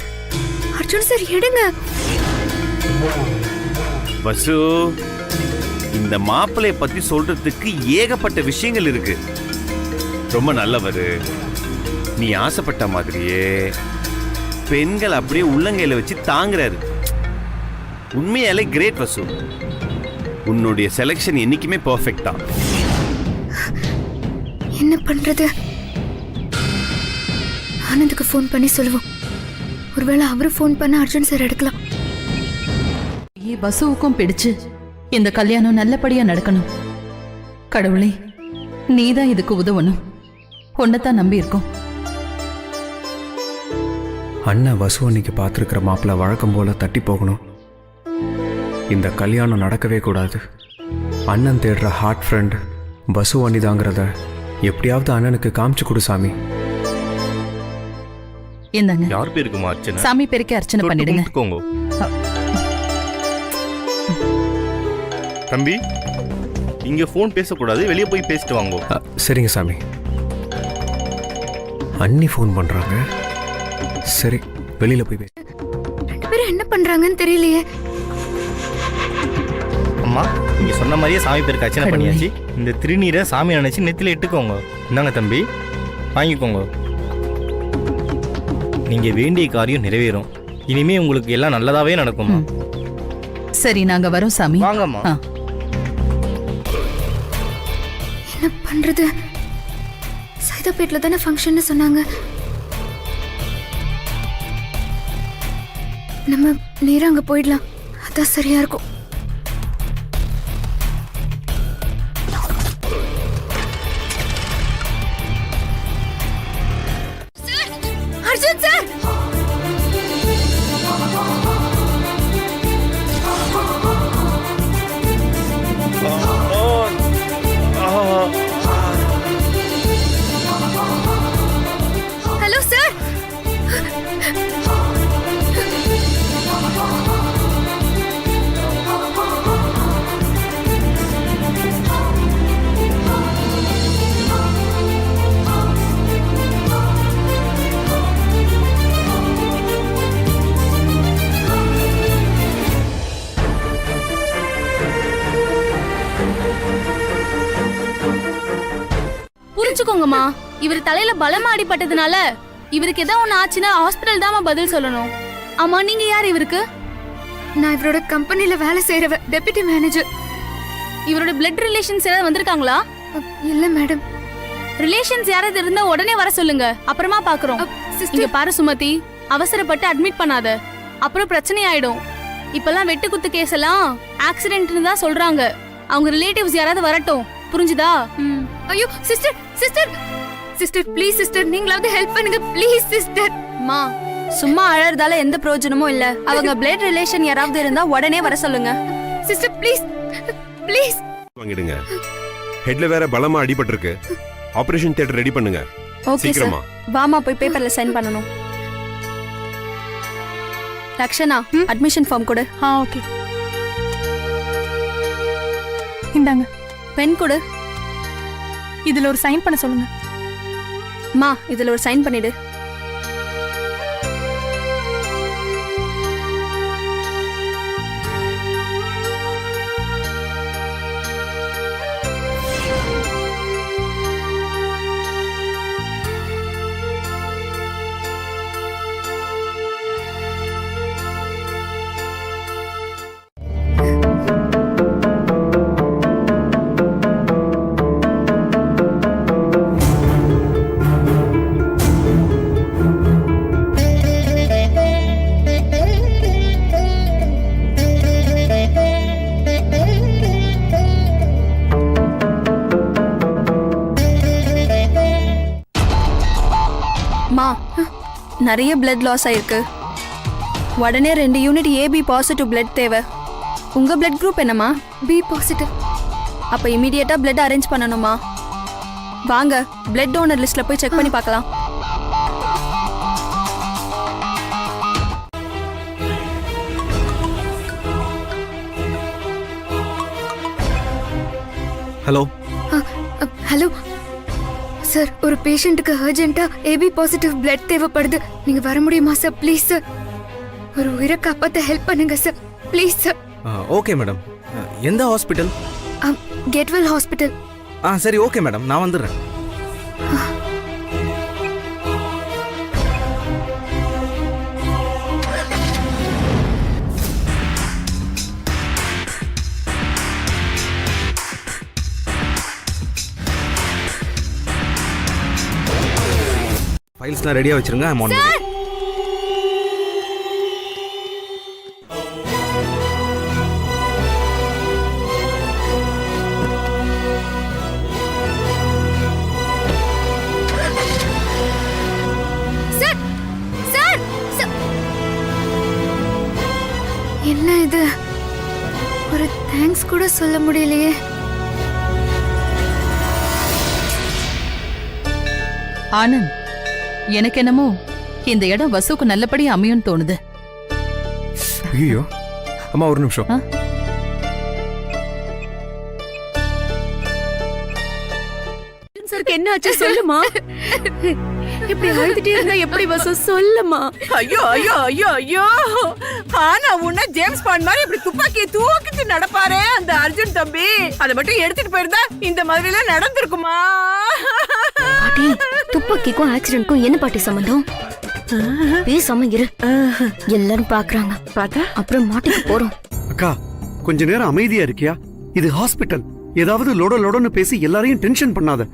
அர்ஜுன் சார் எடுங்க. வசு, இந்த மாப்பிளைய பத்தி சொல்றதுக்கு ஏகப்பட்ட விஷயங்கள் இருக்கு. ரொம்ப நல்லவரு, நீ ஆசைப்பட்ட மாதிரியே பெண்கள் அப்படியே உள்ளங்கையில வச்சு தாங்குறாரு. உண்மையாலே கிரேட் வசு. உன்னுடைய செலக்ஷன் என்னைக்குமே பெர்ஃபெக்ட் தான். என்ன பண்றது? ஆனந்துக்கு ஃபோன் பண்ணி சொல்லுவோம். ஒருவேளை அவரு ஃபோன் பண்ண அர்ஜுன் சார் எடுக்கலாம். பசுவுக்கும் பிடிச்சு இந்த கல்யாணம் நல்லபடியா நடக்கணும். கடவுளே, நீதான் இதுக்கு உதவணும். உன்னைத்தான் நம்பி இருக்கோம். அண்ணன் வசு அன்னைக்கு பார்த்துருக்கிற மாப்பிள்ள வழக்கம் போல தட்டி போகணும். இந்த கல்யாணம் நடக்கவே கூடாது. அண்ணன் தேடுற ஹார்ட் ஃப்ரெண்ட் வசு அண்ணிதாங்கிறத எப்படியாவது அண்ணனுக்கு காமிச்சு கொடு சாமி. என்னங்க யார் பேருக்குமா அர்ச்சனை? சாமி பேருக்கே அர்ச்சனை பண்ணிடுங்க. தம்பி, இங்க போன் பேசக்கூடாது, வெளியே போய் பேசிட்டு வாங்கோ. சரிங்க சாமி. அண்ணி ஃபோன் பண்றாங்க. சரி, வெளியில போய் பேச. ரெண்டு பேரும் என்ன பண்றாங்கன்னு தெரியலையே. அம்மா, நீங்க சொன்ன மாதிரியே சாமி பேருக்கு அர்ச்சனை பண்ணியாச்சு. இந்த திருநீரை சாமி நினைச்சு நெத்தில இட்டுக்கோங்க. இந்தாங்க தம்பி, வாங்கிக்கோங்க. நீங்க வேண்டிய காரியம் நிறைவேறும். இனிமே உங்களுக்கு எல்லாம் நல்லதாவே நடக்குமா? சரி, நாங்க வரோம் சாமி. வாங்கம்மா. என்ன பண்றது? சைதாப்பேட்ல தானே ஃபங்க்ஷன் சொன்னாங்க. நம்ம நேரா அங்க போயிடலாம். அதான் சரியா இருக்கும். Arjun sir, hello sir. புரிஞ்சுக்கோங்கம்மா, இவர் தலையில பலமா அடிபட்டதுனால இவருக்கு ஏதோ ஒண்ணு ஆச்சுன்னா ஹாஸ்பிடல் தான் பதில் சொல்லணும். ஆமா, நீங்க யார் இவருக்கு? நான் இவரோட கம்பெனில வேலை செய்யறவ, டெபுட்டி மேனேஜர். இவரோட பிளட் ரிலேஷன்ஸ் யாராவது வந்திருக்காங்களா? இல்ல மேடம். ரிலேஷன்ஸ் யாராவது இருந்தா உடனே வர சொல்லுங்க, அப்புறமா பாக்குறோம். இங்க பாரு சுமதி, அவசரப்பட்டு அட்மிட் பண்ணாத, அப்புறம் பிரச்சனை ஆயிடும். இப்பெல்லாம் வெட்டு குத்து கேஸ் எல்லாம் ஆக்சிடென்ட்னு தான் சொல்றாங்க. அவங்க ரிலேட்டிவ்ஸ் யாராவது வரட்டும், புரிஞ்சுதா? ஐயோ sister, sister, sister please sister, நீங்களாவது ஹெல்ப் பண்ணுங்க ப்ளீஸ் சிஸ்டர். மா, சும்மா அழறதால எந்த பிரயோஜனமும் இல்ல. அவங்க பிளட் ரிலேஷன் யாராவது இருந்தா உடனே வர சொல்லுங்க. சிஸ்டர் ப்ளீஸ் ப்ளீஸ் வாங்கிடுங்க. ஹெட்ல வேற பலமா அடிபட்டிருக்கு. ஆபரேஷன் தியேட்டர் ரெடி பண்ணுங்க. ஓகே சீக்கிரமா வாமா, போய் பேப்பர்ல சைன் பண்ணனும். லக்ஷனா, அட்மிஷன் ஃபார்ம் கொடு. ஓகே, இந்தாங்க. பென் கொடு. இதுல ஒரு சைன் பண்ண சொல்லுங்க. மா, இதுல ஒரு சைன் பண்ணிடு. நிறைய பிளட் லாஸ் ஆயிருக்கு. உடனே 2 யூனிட் AB பாசிட்டிவ் பிளட் தேவை. உங்க பிளட் குரூப் என்னமா? B positive. அப்ப இமிடியேட்டா பிளட் அரேஞ்ச் பண்ணணுமா? வாங்க, பிளட் டோனர் லிஸ்ட்ல போய் செக் பண்ணி பார்க்கலாம். ஹலோ. ஹலோ சார் ஒரு பேஷண்ட்டுக்கு அர்ஜென்ட்டா ஏபி பாசிட்டிவ் பிளட் தேவைப்படுது. நீங்க வர முடியுமா சார்? ப்ளீஸ் சார், ஒரு உயிரை காப்பாத்த ஹெல்ப் பண்ணுங்க sir, please sir. Okay madam. எந்த ஹாஸ்பிட்டல்? Get well hospital. சரி ஓகே மேடம், நான் வந்துடுறேன். ஃபைல்ஸ்லாம் ரெடியாக வச்சிருங்க. என்ன இது? ஒரு தேங்க்ஸ் கூட சொல்ல முடியலையே. ஆனந்த், எனக்கு என்னமோ இந்த இடம் வசுக்கு நல்லபடியா அமையும்னு தோணுது. ஐயோ அம்மா, ஒரு நிமிஷம். என்ன ஆச்சு சொல்லுமா? இப்படி அழுதுட்டே இருந்தா எப்படி வசு? சொல்லுமா. ஐயோ ஐயோ ஐயோ ஐயோ, ஆனா உன்ன ஜேம்ஸ் பாண்ட் மாதிரி இப்படி துப்பாக்கியை தூக்கிட்டு நடப்பாரே அந்த அர்ஜுன் தம்பி, அதை மட்டும் எடுத்துட்டு போயிருந்தா இந்த மாதிரி எல்லாம் நடந்திருக்குமா? பாட்டி, துப்பாக்கிக்கும் ஆக்சிடென்ட்க்கும் என்ன பாட்டி சம்பந்தம்? பேசாம இரு, எல்லாரும் பாக்குறாங்க. பார்த்தா அப்புறம் மாட்டிக்க போறோம். அக்கா கொஞ்ச நேரம் அமைதியா இருக்கியா? இது ஹாஸ்பிட்டல். ஏதாவது லொட லொடன்னு பேசி எல்லாரையும் டென்ஷன் பண்ணாத.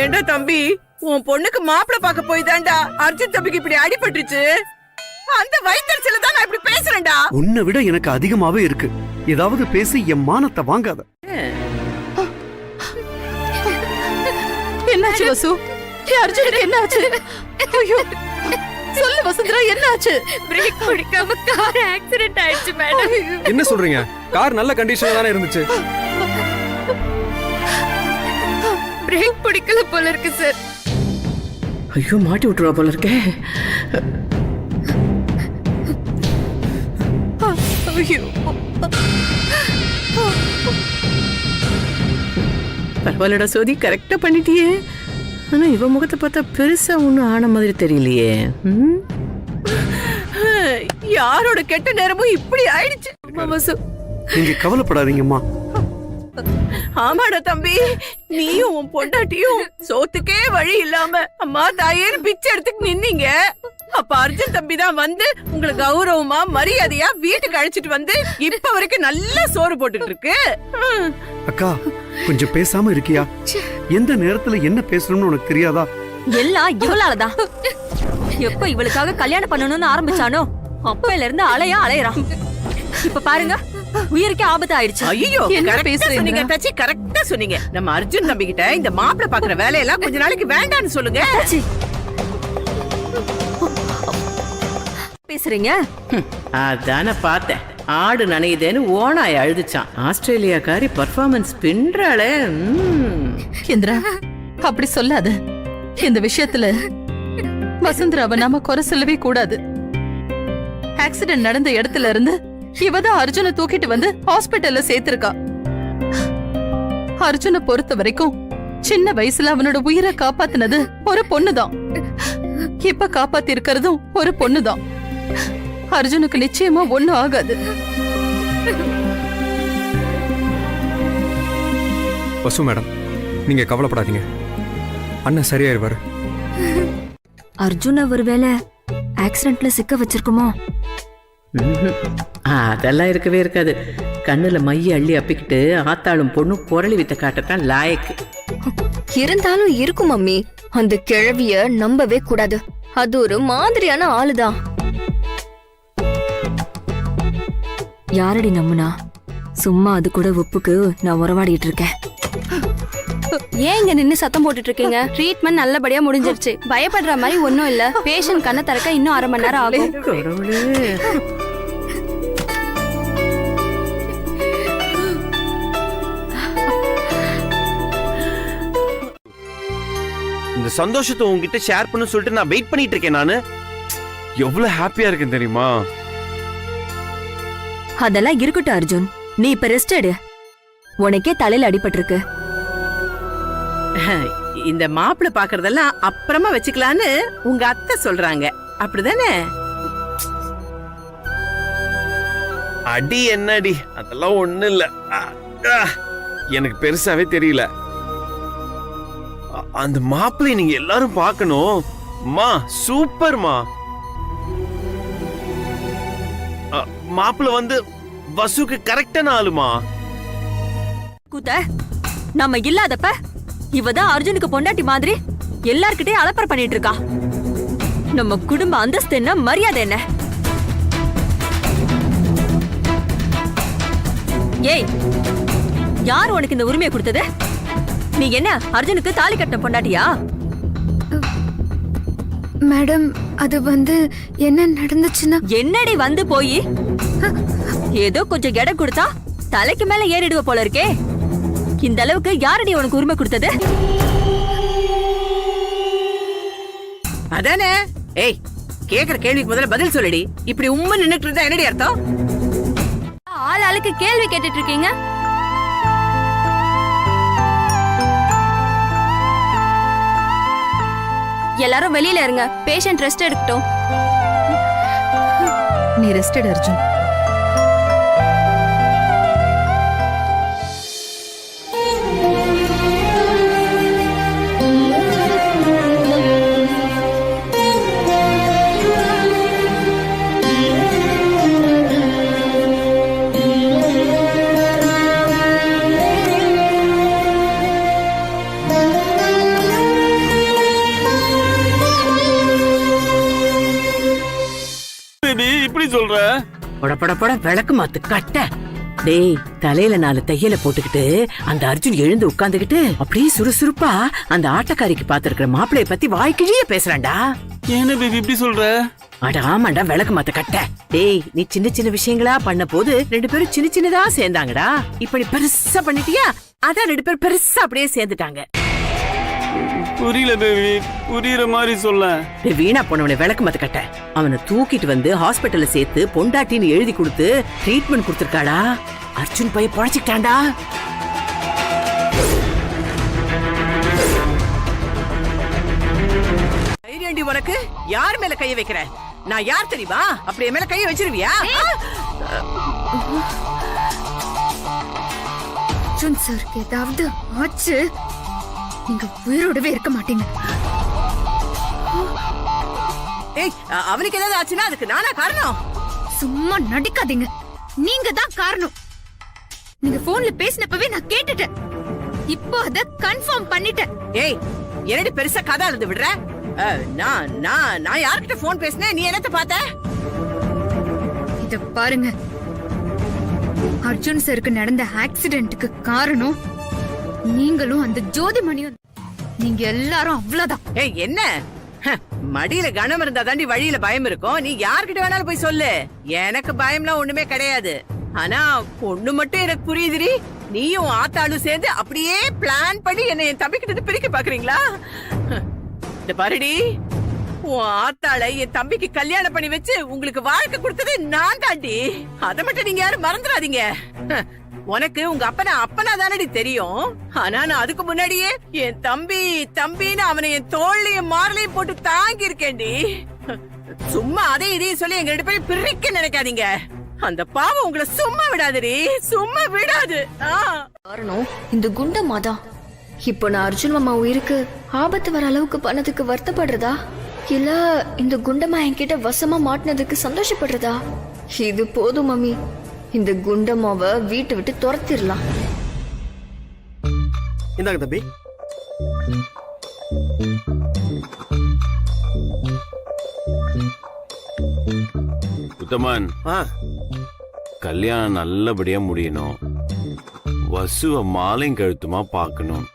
ஏண்டா தம்பி, உன் பொண்ணுக்கு மாப்பிளை பார்க்க போய் தான்டா அர்ஜுன் தம்பிக்கு இப்படி அடிபட்டுருச்சு. அந்த வயிற்றுல தான் நான் இப்படி பேசுறேன்டா. உன்னை விட எனக்கு அதிகமாவே இருக்கு. ஏதாவது பேசி என் மானத்தை வாங்காத. என்னாச்சு வசு? அர்ஜுனுக்கு என்னாச்சு? ஐயோ சொல்லு வசுந்தரா, என்னாச்சு? பிரேக் பிடிக்காம கார் ஆக்சிடென்ட் ஆயிடுச்சு மேடம். என்ன சொல்றீங்க? கார் நல்ல கண்டிஷன்ல தானே இருந்துச்சு. பிரேக் பிடிக்கல போல இருக்கு சார். ஐயோ மாட்டி விட்டுருவா போல இருக்கே. பரவாயில்லடா சோதி, கரெக்டா பண்ணிட்டியே. ஆனா இவ முகத்தை பார்த்தா பெருசா ஒண்ணும் ஆன மாதிரி தெரியலையே. யாரோட கெட்ட நேரமும் இப்படி ஆயிடுச்சு. நீங்க கவலைப்படாதீங்கம்மா. ஆமாடா தம்பி, நீயும் உன் பொண்டாட்டியும் சோத்துக்கே வழி இல்லாம அம்மா தாயேன்னு பிச்சை எடுத்துட்டு நின்னீங்க. அப்ப அர்ஜுன் தம்பி தான் வந்து உங்களை கௌரவமா மரியாதையா வீட்டுக்கு அழைச்சிட்டு வந்து இப்ப வரைக்கும் நல்லா சோறு போட்டுட்டு இருக்கு. அக்கா கொஞ்சம் பேசாம இருக்கியா? எந்த நேரத்துல என்ன பேசணும்னு உனக்கு தெரியாதா? எல்லாம் இவளாலதான். எப்ப இவளுக்காக கல்யாணம் பண்ணணும்னு ஆரம்பிச்சானோ அப்பையில இருந்து அலையறான். இப்ப பாருங்க, உயிருக்கே ஆபத்து ஆயிடுச்சு. ஐயோ, கரெக்டா சொன்னீங்க தச்சி, கரெக்டா சொன்னீங்க. நம்ம அர்ஜுன் தம்பி கிட்ட இந்த மாப்பிளை பாக்குற வேலையெல்லாம் கொஞ்ச நாளைக்கு வேண்டான்னு சொல்லுங்க. பேசுறீங்க? அதான பார்த்தேன். ஆடு நனையுதேன்னு ஓனாய் அழுதுச்சான். ஆஸ்திரேலியாக்காரி பர்ஃபார்மன்ஸ் பின்றாளே. இந்திரா, அப்படி சொல்லாத. இந்த விஷயத்துல வசுந்தராவை நாம குறை சொல்லவே கூடாது. ஆக்சிடென்ட் நடந்த இடத்துல இருந்து இவதான் அர்ஜுனை தூக்கிட்டு வந்து ஹாஸ்பிட்டல்ல சேர்த்திருக்கா. அர்ஜுனை பொறுத்த வரைக்கும் சின்ன வயசுல அவனோட உயிரை காப்பாத்தினது ஒரு பொண்ணுதான். இப்ப காப்பாத்தி இருக்கிறதும் ஒரு பொண்ணுதான். அர்ஜுனுக்கு நிச்சயமா ஒண்ணும் ஆகாது. வசு மேடம், நீங்க கவலைப்படாதீங்க. அண்ணன் சரியாயிருவாரு. அர்ஜுன் ஒருவேளை ஆக்சிடென்ட்ல சிக்க வச்சிருக்குமோ? அதெல்லாம் இருக்கவே இருக்காது. கண்ணுல மைய அள்ளி அப்பிக்கிட்டு ஆத்தாளும் பொண்ணும் புரளி வித்த காட்டத்தான் லாயக்கு. இருந்தாலும் இருக்கும் மம்மி, அந்த கிழவிய நம்பவே கூடாது. அது ஒரு மாதிரியான ஆளுதான். யாரடி நம்புனா? சும்மா அது கூட ஒப்புக்கு நான் உறவாடிட்டு இருக்கேன். ஏன் இங்க நின்னு சத்தம் போட்டுட்டு இருக்கீங்க? ட்ரீட்மெண்ட் நல்லபடியா முடிஞ்சிருச்சு. பயப்படுற மாதிரி ஒண்ணும் இல்ல. பேஷண்ட் கண்ணை திறக்க இன்னும் 1/2 மணி நேரம் ஆகும். இந்த சந்தோஷத்தை உங்ககிட்ட ஷேர் பண்ண சொல்லிட்டு நான் வெயிட் பண்ணிட்டு இருக்கேன். நானு எவ்வளவு ஹாப்பியா இருக்கேன் தெரியுமா? அதெல்லாம் இருக்கட்டும் அர்ஜுன், நீ இப்ப ரெஸ்ட் எடு. உனக்கே தலையில அடிபட்டிருக்கு. இந்த மாப்பிள்ளை பாக்குறதெல்லாம் அப்புறமா வச்சுக்கலான்னு உங்க அத்தை சொல்றாங்க, அப்படிதானே? அடி என்னடி, அதெல்லாம் ஒண்ணு இல்ல. எனக்கு பெருசாவே தெரியல. அந்த மாப்பிள்ளை நீங்க எல்லாரும் பார்க்கணும். மா சூப்பர்மா. மாப்பிள்ளை வந்து வசுக்கு கரெக்டான ஆளுமா. கூத்த நம்ம இல்லாதப்ப இவதான் அர்ஜுனுக்கு பொண்டாட்டி மாதிரி எல்லார்கிட்டயும் அலப்பற பண்ணிட்டு இருக்கா. நம்ம குடும்ப அந்தஸ்து என்ன, மரியாதை என்ன? ஏய், யார் உனக்கு இந்த உரிமையை கொடுத்தது? நீ என்ன அர்ஜுனுக்கு தாலி கட்டின பொண்டாட்டியா? மேடம், அது வந்து என்ன நடந்துச்சுன்னா, என்னடி வந்து போய் ஏதோ கொஞ்சம் இடம் கொடுத்தா தலைக்கு மேல ஏறிடுவ போல இருக்கே. இந்த அளவுக்கு யாரடி உனக்கு உரிமை கொடுத்தது? அதானே? ஏய், கேக்குற கேள்விக்கு முதல்ல பதில் சொல்லுடி. இப்படி உம்மை நின்னுட்டு இருந்தா என்னடி அர்த்தம்? ஆள் ஆளுக்கு கேள்வி கேட்டுட்டு இருக்கீங்க. எல்லாரும் வெளியில இருங்க, பேஷண்ட் ரெஸ்ட் எடுக்கட்டும். நீ ரெஸ்ட் எடு அர்ஜுன். இப்படி சொல்ற? பட விளக்கு மாத்து கட்ட. டேய், தலையில 4 தையல போட்டுக்கிட்டு அந்த அர்ஜுன் எழுந்து உட்கார்ந்துகிட்டு அப்படியே சுறுசுறுப்பா அந்த ஆட்டக்காரிக்கு பாத்துருக்கிற மாப்பிளைய பத்தி வாய்க்கிழிய பேசுறான்டா. என்ன பேபி இப்படி சொல்ற? அட ஆமாண்டா, விளக்கு மாத்த கட்ட. டேய், நீ சின்ன சின்ன விஷயங்களா பண்ண போது 2 பேரும் சின்ன சின்னதா சேர்ந்தாங்கடா. இப்ப நீ பெருசா பண்ணிட்டியா, அதான் 2 பேரும் பெருசா அப்படியே சேர்ந்துட்டாங்க. புரியல பேபி, புரியுற மாதிரி சொல்ல. வீணா போனவனை விளக்கு மாத்த கட்ட. அவனை தூக்கிட்டு வந்து ஹாஸ்பிட்டல்ல சேர்த்து பொண்டாட்டின்னு எழுதி கொடுத்து ட்ரீட்மெண்ட் கொடுத்திருக்காடா. அர்ஜுன் பைய பொழைச்சிட்டான்டா. தைரியண்டி உனக்கு? யார் மேல கைய வைக்கிற? நான் யார் தெரியுமா? அப்படியே மேல கைய வச்சிருவியா? அர்ஜுன் சாருக்கு ஏதாவது ஆச்சு, நீங்க உயிரோடவே இருக்க மாட்டீங்க. ஏய், அவனுக்கு ஏதாவது ஆச்சுன்னா அதுக்கு நானா காரணம்? சும்மா நடிக்காதீங்க, நீங்க தான் காரணம். நீங்க போன்ல பேசினப்பவே நான் கேட்டுட்டேன். இப்போ அத கன்ஃபார்ம் பண்ணிட்டேன். ஏய், என்னடி பெருசா கதை அழுது விடுற? நான் யார்கிட்ட போன் பேசினேன், நீ என்னத்த பார்த்த? இத பாருங்க, அர்ஜுன் சாருக்கு நடந்த ஆக்சிடென்ட்க்கு காரணம் நீங்களும் அந்த ஜோதிமணியும். நீங்க எல்லாரும் அவ்வளவுதான். ஏய், என்ன மடியில கனம் இருந்தா தாண்டி வழியில பயம் இருக்கும். நீ யார்கிட்ட வேணாலும் போய் சொல்லு, எனக்கு பயம்லாம் ஒண்ணுமே கிடையாது. ஆனா ஒண்ணு மட்டும் எனக்கு புரியுதுடி, நீயும் ஆத்தாளும் சேர்ந்து அப்படியே பிளான் பண்ணி என்ன என் தம்பி கிட்ட பிரிக்க பாக்குறீங்களா? இந்த பாருடி, உன் ஆத்தாளை என் தம்பிக்கு கல்யாணம் பண்ணி வச்சு உங்களுக்கு வாழ்க்கை கொடுத்தது நான் தாண்டி. அதை மட்டும் நீங்க யாரும் மறந்துடாதீங்க. உனக்கு உங்க அப்பனா தானடி தெரியும். ஆனா நான் அதுக்கு முன்னாடியே என் தம்பின்னு அவனை என் தோள்லையும் மார்லையும் போட்டு தாங்கி இருக்கேன்டி. சும்மா அதை இதையும் சொல்லி எங்க 2 பேரும் பிரிக்க நினைக்காதீங்க. அந்த பாவம் உங்களை சும்மா விடாதுடி, சும்மா விடாது. காரணம் இந்த குண்டமாதான். இப்போ நான் அர்ஜுன் மாமா உயிருக்கு ஆபத்து வர அளவுக்கு பண்ணதுக்கு வருத்தப்படுறதா, இல்ல இந்த குண்டமா என்கிட்ட வசமா மாட்டினதுக்கு சந்தோஷப்படுறதா? இது போதும் மம்மி, இந்த குண்டமாவை வீட்டை விட்டு துரத்திடலாம். இந்தாங்க தம்பி. உத்தமன், கல்யாணம் நல்லபடியா முடியணும். வசுவ மாலையும் கழுத்துமா பார்க்கணும்.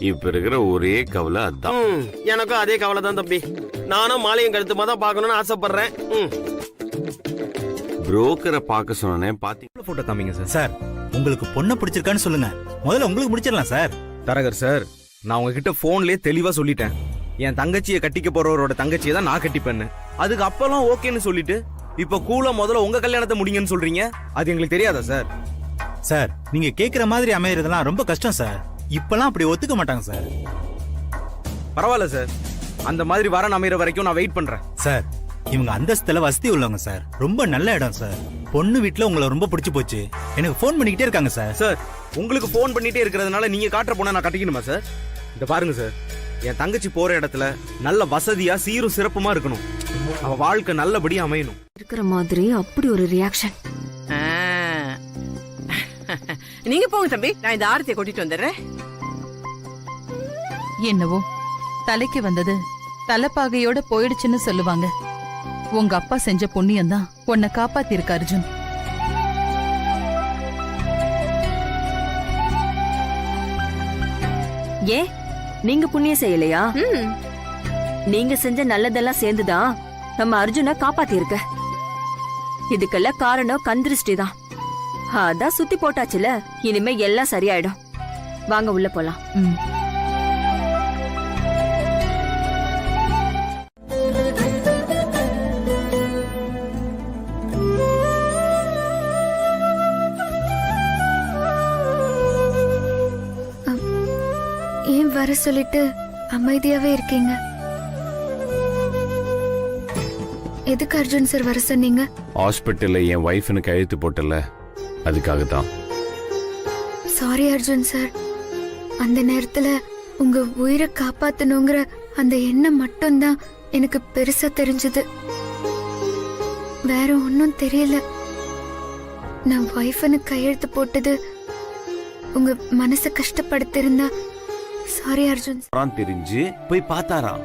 இப்ப இருக்கிற ஒரே கவலை அதான். எனக்கும் அதே கவலை தான் தம்பி. நானும் மாலையும் கழுத்துமா தான் பார்க்கணும்னு ஆசைப்படுறேன். புரோக்கரை பார்க்க சொன்னேன், பாத்தீங்க? போட்டோ காமிங்க சார். சார், உங்களுக்கு பொண்ணை பிடிச்சிருக்கான்னு சொல்லுங்க. முதல்ல உங்களுக்கு முடிச்சிடலாம் சார். தரகர் சார், நான் உங்ககிட்ட போன்லயே தெளிவா சொல்லிட்டேன். என் தங்கச்சியை கட்டிக்க போறவரோட தங்கச்சியை தான் நான் கட்டிப்பேன்னு. அதுக்கு அப்பெல்லாம் ஓகேன்னு சொல்லிட்டு இப்ப கூல முதல்ல உங்க கல்யாணத்தை முடிங்கன்னு சொல்றீங்க. அது எங்களுக்கு தெரியாதா சார்? சார், நீங்க கேக்குற மாதிரி அமையறதெல்லாம் ரொம்ப கஷ்டம் சார். இப்பெல்லாம் அப்படி ஒத்துக்க மாட்டாங்க சார். பரவாயில்ல சார், அந்த மாதிரி வரன் அமைகிற வரைக்கும் நான் வெயிட் பண்றேன். சார் இவங்க அந்தஸ்துல வசதி உள்ளவங்க சார், ரொம்ப நல்ல இடம் சார். பொண்ணு வீட்டுல உங்களை ரொம்ப பிடிச்சு போச்சு, எனக்கு ஃபோன் பண்ணிக்கிட்டே இருக்காங்க சார். சார் உங்களுக்கு ஃபோன் பண்ணிட்டே இருக்கிறதுனால நீங்க காட்டுற பொண்ணை நான் கட்டிக்கணுமா சார்? இந்த பாருங்க சார், என் தங்கச்சி போற இடத்துல நல்ல வசதியா சீரும் சிறப்புமா இருக்கணும். அவ வாழ்க்கை நல்லபடியா அமையணும். இருக்கிற மாதிரி அப்படி ஒரு ரியாக்ஷன். ஆ. நீங்க போங்க தம்பி, நான் இந்த ஆரத்தியை கொட்டிட்டு வந்துடுறேன். என்னவோ தலைக்கு வந்தது தலைப்பாகையோட போயிடுச்சுன்னு சொல்லுவாங்க. உங்க அப்பா செஞ்ச புண்ணியம் தான் உன்னை காப்பாத்திருக்கு அர்ஜுன். ஏன் நீங்க புண்ணியம் செய்யலையா? நீங்க செஞ்ச நல்லதெல்லாம் சேர்ந்துதான் நம்ம அர்ஜுனை காப்பாத்திருக்க. இதுக்கெல்லாம் காரணம் கந்திருஷ்டி தான். அதான் சுத்தி போட்டாச்சுல, இனிமே எல்லாம் சரியாயிடும். வாங்க உள்ள போலாம். ஏன் வர சொல்லிட்டு அமைதியாவே இருக்கீங்க? எதுக்கு அர்ஜுன் சார் வர சொன்னீங்க? ஹாஸ்பிட்டல்ல என் வைஃப்னு கையெழுத்து போட்டல, அதுக்காக தான். சாரி அர்ஜுன் சார், அந்த நேரத்துல உங்க உயிரை காப்பாத்தணுங்கிற அந்த எண்ணம் மட்டும்தான் எனக்கு பெருசா தெரிஞ்சது. வேற ஒன்னும் தெரியல. நான் வைஃப்னு கையெழுத்து போட்டது உங்க மனசை கஷ்டப்படுத்திருந்தா சாரி அர்ஜுன். தெரிஞ்சு போய் பார்த்தாராம்.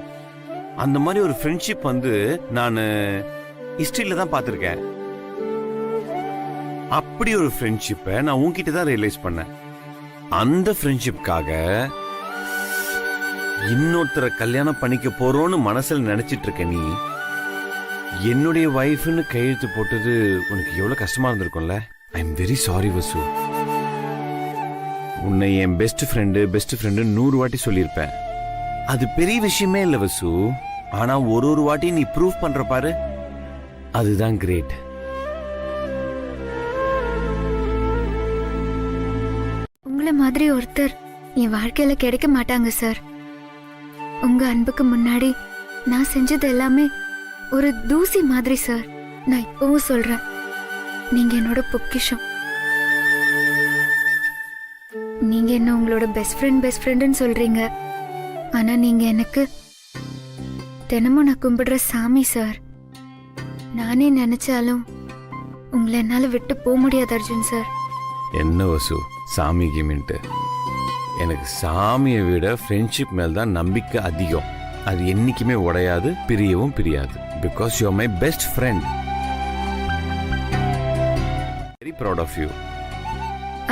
அந்த மாதிரி ஒரு ஃப்ரெண்ட்ஷிப் வந்து நான் ஹிஸ்டரியில தான் பார்த்திருக்கேன். அப்படி ஒரு ஃப்ரெண்ட்ஷிப்பை நான் உன்கிட்ட தான் ரியலைஸ் பண்ணேன். அந்த ஃப்ரெண்ட்ஷிப்காக இன்னொருத்தரை கல்யாணம் பண்ணிக்க போறோன்னு மனசுல நினைச்சிட்டு இருக்க நீ என்னுடைய வைஃப்னு கையெழுத்து போட்டது உனக்கு எவ்வளவு கஷ்டமா இருந்திருக்கும்ல. ஐ எம் வெரி சாரி வசு. உன்னை என் பெஸ்ட் ஃப்ரெண்டு 100 வாட்டி சொல்லியிருப்பேன். அது பெரிய விஷயமே இல்ல வசு. ஆனா ஒரு வாட்டி நீ ப்ரூவ் பண்ற பாரு, அதுதான் கிரேட். உங்களை மாதிரி ஒருத்தர் என் வாழ்க்கையில கிடைக்க மாட்டாங்க சார். உங்க அன்புக்கு முன்னாடி நான் செஞ்சது எல்லாமே ஒரு தூசி மாதிரி சார். நான் இப்பவும் சொல்றேன், நீங்க என்னோட பொக்கிஷம். நீங்க என்ன உங்களோட பெஸ்ட் ஃப்ரெண்டுன்னு சொல்றீங்க. ஆனா நீங்க எனக்கு தினமும் நான் கும்பிடுற சாமி சார். நானே நினைச்சாலும் உங்களை என்னால விட்டு போக முடியாது அர்ஜுன் சார். என்ன வசு சாமி கிமின்ட்டு? எனக்கு சாமியை விட ஃப்ரெண்ட்ஷிப் மேல் தான் நம்பிக்கை அதிகம். அது என்னைக்குமே உடையாது, பிரியவும் பிரியாது. Because you are my best friend. Very proud of you.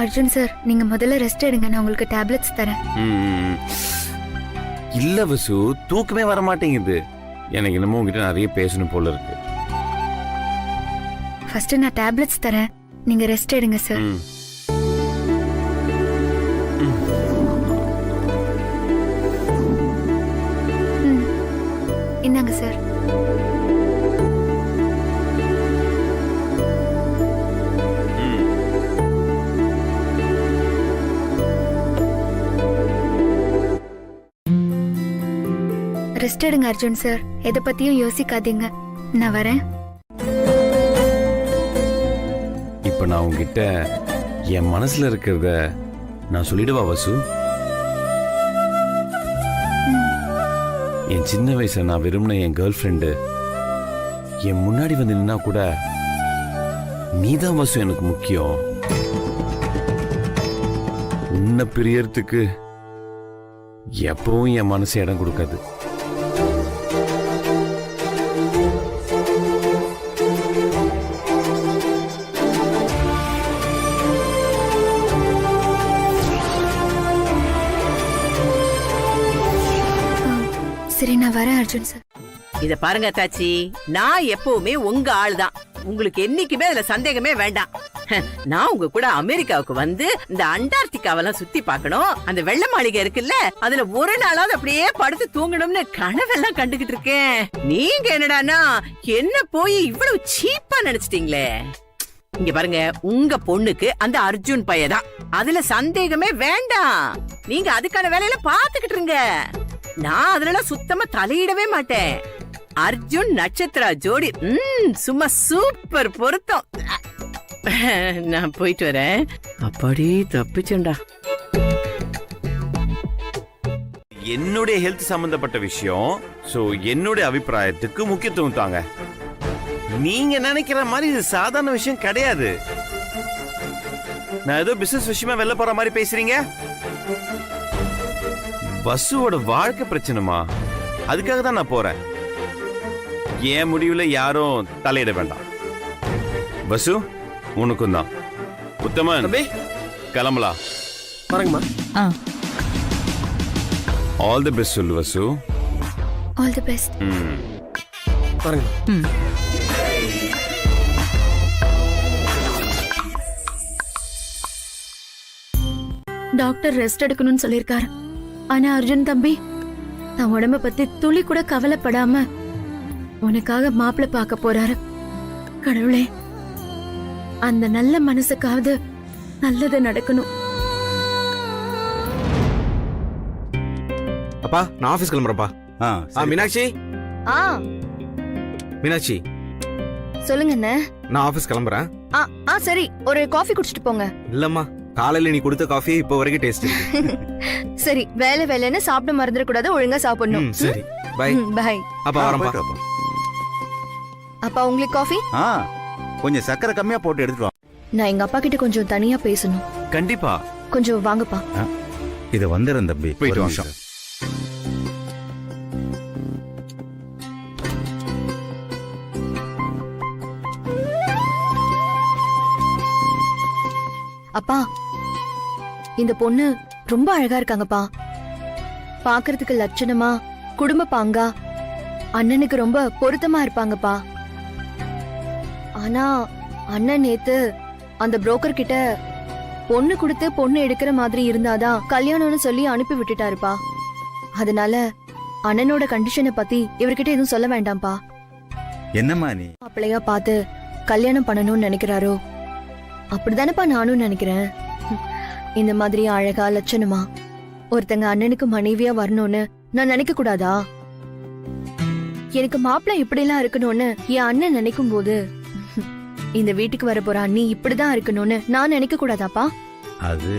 Arjun sir, நீங்க முதல்ல ரெஸ்ட் எடுங்க, நான் உங்களுக்கு டேப்லெட்ஸ் தரேன். இல்ல வசு, தூக்கமே வர மாட்டேங்குது. எனக்கு என்னமோ உங்ககிட்ட நிறைய பேசணும் போல இருக்கு. ஃபர்ஸ்ட் நான் டேப்லெட்ஸ் தரேன், நீங்க ரெஸ்ட் எடுங்க சார். இந்தாங்க சார். ரெஸ்ட் எடுங்க அர்ஜுன் சார், எதை பத்தியும் யோசிக்காதீங்க. நான் வரேன். இப்ப நான் உங்ககிட்ட என் மனசுல இருக்கிறத நான் சொல்லிடுவா வசு? என் சின்ன வயசுல நான் விரும்பின என் கேர்ள் ஃப்ரெண்டு என் முன்னாடி வந்து நின்னா கூட நீதான் வசு எனக்கு முக்கியம். உன்னை பிரியறதுக்கு எப்பவும் என் மனசு இடம் கொடுக்காது. சரி, நான் வரேன் அர்ஜுன் சார். இத பாருங்க தாச்சி, நான் எப்பவுமே உங்க ஆள் தான். உங்களுக்கு என்னைக்குமே அதுல சந்தேகமே வேண்டாம். நான் உங்க கூட அமெரிக்காவுக்கு வந்து இந்த அண்டார்டிகாவெல்லாம் சுத்தி பார்க்கணும், அந்த வெள்ளை மாளிகை இருக்குல்ல அதுல ஒரு நாளாவது அப்படியே படுத்து தூங்கணும்னு கனவெல்லாம் கண்டுகிட்டு இருக்கேன். நீங்க என்னடானா என்ன போய் இவ்வளவு சீப்பா நினைச்சிட்டீங்களே. இங்க பாருங்க, உங்க பொண்ணுக்கு அந்த அர்ஜுன் பையதான், அதுல சந்தேகமே வேண்டாம். நீங்க அதுக்கான வேலையில பாத்துக்கிட்டு இருங்க. நான் அதுல சுத்தமா தலையிடவே மாட்டேன். அர்ஜுன் நட்சத்திரா ஜோடி சும்மா சூப்பர் பொருத்தம். நான் போயிட்டு வரேன். அப்படி தப்பிச்சேன்டா. என்னுடைய ஹெல்த் சம்பந்தப்பட்ட விஷயம். சோ என்னுடைய அபிப்பிராயத்துக்கு முக்கியத்துவம் தாங்க. நீங்க நினைக்கிற மாதிரி இது சாதாரண விஷயம் கிடையாது. நான் ஏதோ பிசினஸ் விஷயமா வெளில போற மாதிரி பேசுறீங்க. வசுவோட வாழ்க்கை பிரச்சனைமா, அதுக்காக தான் நான் போறேன். என் முடிவுல யாரும் தலையிட வேண்டாம். வசு உனக்கும் தான். உத்தமன் கிளம்பலாம். பாருங்கம்மா. ஆல் தி பெஸ்ட் சொல்லு வசு. All the best. பாருங்க. டாக்டர் ரெஸ்ட் எடுக்கணும்னு சொல்லிருக்காரு. ஆனா அர்ஜுன் தம்பி தன் உடம்ப பத்தி துளி கூட கவலைப்படாம உனக்காக மாப்பிள்ளை பார்க்க போறாரு. கடவுளே, அந்த நல்ல மனசுக்காவது நல்லது நடக்கணும். அப்பா நான் ஆபீஸ் கிளம்புறேன்ப்பா. மீனாட்சி, மீனாட்சி சொல்லுங்க அண்ணே. நான் ஆபீஸ் கிளம்புறேன். சரி, ஒரு காஃபி குடிச்சிட்டு போங்க. இல்லம்மா, காலையில நீ கொடுத்த காஃபி இப்போ வரைக்கும் டேஸ்ட். சரி, வேலைன்னு சாப்பிட மறந்துட கூடாது, ஒழுங்கா சாப்பிடணும். சரி, பை பை. அப்பா வரேன்ப்பா. அப்பா உங்களுக்கு காஃபி? கொஞ்சம் சக்கரை கம்மியா போட்டு எடுத்துட்டு வா. நான் எங்க அப்பா கிட்ட கொஞ்சம் தனியா பேசணும். கண்டிப்பா. கொஞ்சம் வாங்கப்பா. இத வந்துறேன் தம்பி. போயிட்டு வாங்க. அப்பா, இந்த பொண்ணு ரொம்ப அழகா இருக்காங்கப்பா. பாக்குறதுக்கு லட்சணமா, குடும்ப பாங்கா, அண்ணனுக்கு ரொம்ப பொருத்தமா இருப்பாங்கப்பா. ஆனா அண்ணன் நேத்து அந்த புரோக்கர் கிட்ட பொண்ணு கொடுத்து பொண்ணு எடுக்கிற மாதிரி இருந்தாதான் கல்யாணம்னு சொல்லி அனுப்பி விட்டுட்டாருப்பா. அதனால அண்ணனோட கண்டிஷனை பத்தி இவர்கிட்ட எதுவும் சொல்ல வேண்டாம்ப்பா. என்னம்மா நீ மாப்பிள்ளையா பார்த்து கல்யாணம் பண்ணணும்னு நினைக்கிறாரோ அப்படிதானப்பா நானும் நினைக்கிறேன். இந்த மாதிரி அழகா லட்சணமா ஒருத்தங்க அண்ணனுக்கு மனைவியா வரணும்னு நான் நினைக்க கூடாதா? எனக்கு மாப்பிள்ளை இப்படி எல்லாம் இருக்கணும்னு என் அண்ணன் நினைக்கும் போது இந்த வீட்டுக்கு வர போற அண்ணி இப்படிதான் இருக்கணும்னு நான் நினைக்க கூடாதாப்பா? அது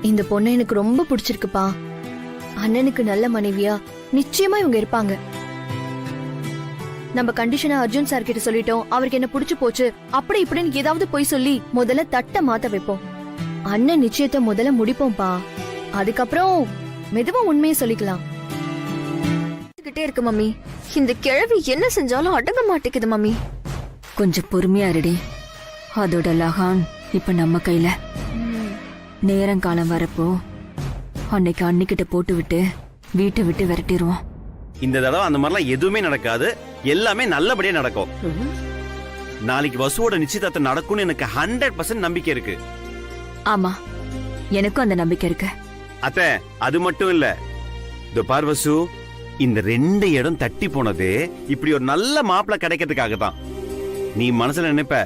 இந்த பொண்ணு எனக்கு ரொம்ப பிடிச்சிருக்குப்பா. அண்ணனுக்கு நல்ல மனைவியா நிச்சயமா இவங்க இருப்பாங்க. நம்ம கண்டிஷனை அர்ஜுன் சார் கிட்ட சொல்லிட்டோம். அவருக்கு என்ன புடிச்சு போச்சு அப்படி இப்படின்னு ஏதாவது போய் சொல்லி முதல்ல தட்ட மாத்த வைப்போம். அண்ணன் நிச்சயத்தை முதல்ல முடிப்போம்ப்பா. அதுக்கப்புறம் மெதுவா உண்மையை சொல்லிக்கலாம். கிட்டே இருக்கு மம்மி. இந்த கிழவி என்ன செஞ்சாலும் அடங்க மாட்டேங்குது மம்மி. கொஞ்சம் பொறுமையா இருடி. அதோட லகான் இப்ப நம்ம கையில. நேரங்காலம் வரப்போ அன்னைக்கு அன்னிக்கிட்ட போட்டு விட்டு வீட்டை விட்டு விரட்டிடுவோம். இந்த தடவை அந்த மாதிரிலாம் எதுவுமே நடக்காது. எல்லாமே நல்லபடியா நடக்கும். நாளைக்கு வசுவோட நிச்சயதார்த்தம் நடக்கும்னு எனக்கு 100% நம்பிக்கை இருக்கு. ஆமா, எனக்கும் அந்த நம்பிக்கை இருக்கு. அத்தை, அது மட்டும் இல்ல. இந்த பார் வசு, இந்த 2 இடம் தட்டி போனது இப்படி ஒரு நல்ல மாப்பிள்ளை கிடைக்கிறதுக்காக தான். நீ மனசுல நினைப்ப,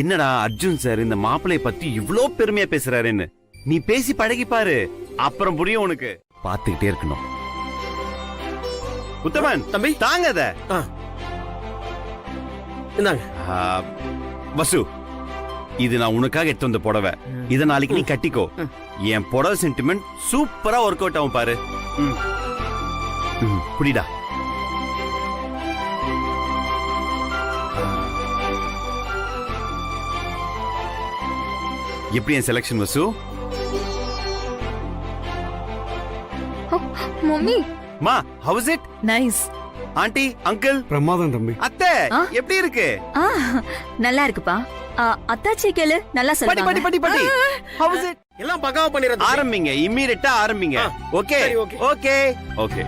என்னடா அர்ஜுன் சார் இந்த மாப்பிள்ளைய பத்தி இவ்ளோ பெருமையா பேசுறாருன்னு. நீ பேசி பழகி பாரு, அப்புறம் புரியும் உனக்கு. பாத்துக்கிட்டே இருக்கணும். உத்தமன் தம்பி தாங்க அத. இந்தாங்க. வசு, இது நான் உனக்காக எடுத்து வந்த புடவை. இத நாளைக்கு நீ கட்டிக்கோ. என் புடவை சென்டிமெண்ட் சூப்பரா ஒர்க் அவுட் ஆகும் பாரு. புரியுதா? எப்படி என் செலக்ஷன் வசு? மம்மி, மா, how is it? Nice. Aunty, uncle, பிரமாதம் தம்பி. அத்தை, எப்படி இருக்கு? நல்லா இருக்குப்பா. அத்தாச்சி கேளு, நல்லா படி படி சொல்லுவாங்க. படி படி. How is it? எல்லாம் பக்காவா பண்ணிரது. ஆரம்பிங்க, இம்மீடியட்டா ஆரம்பிங்க. Okay okay okay.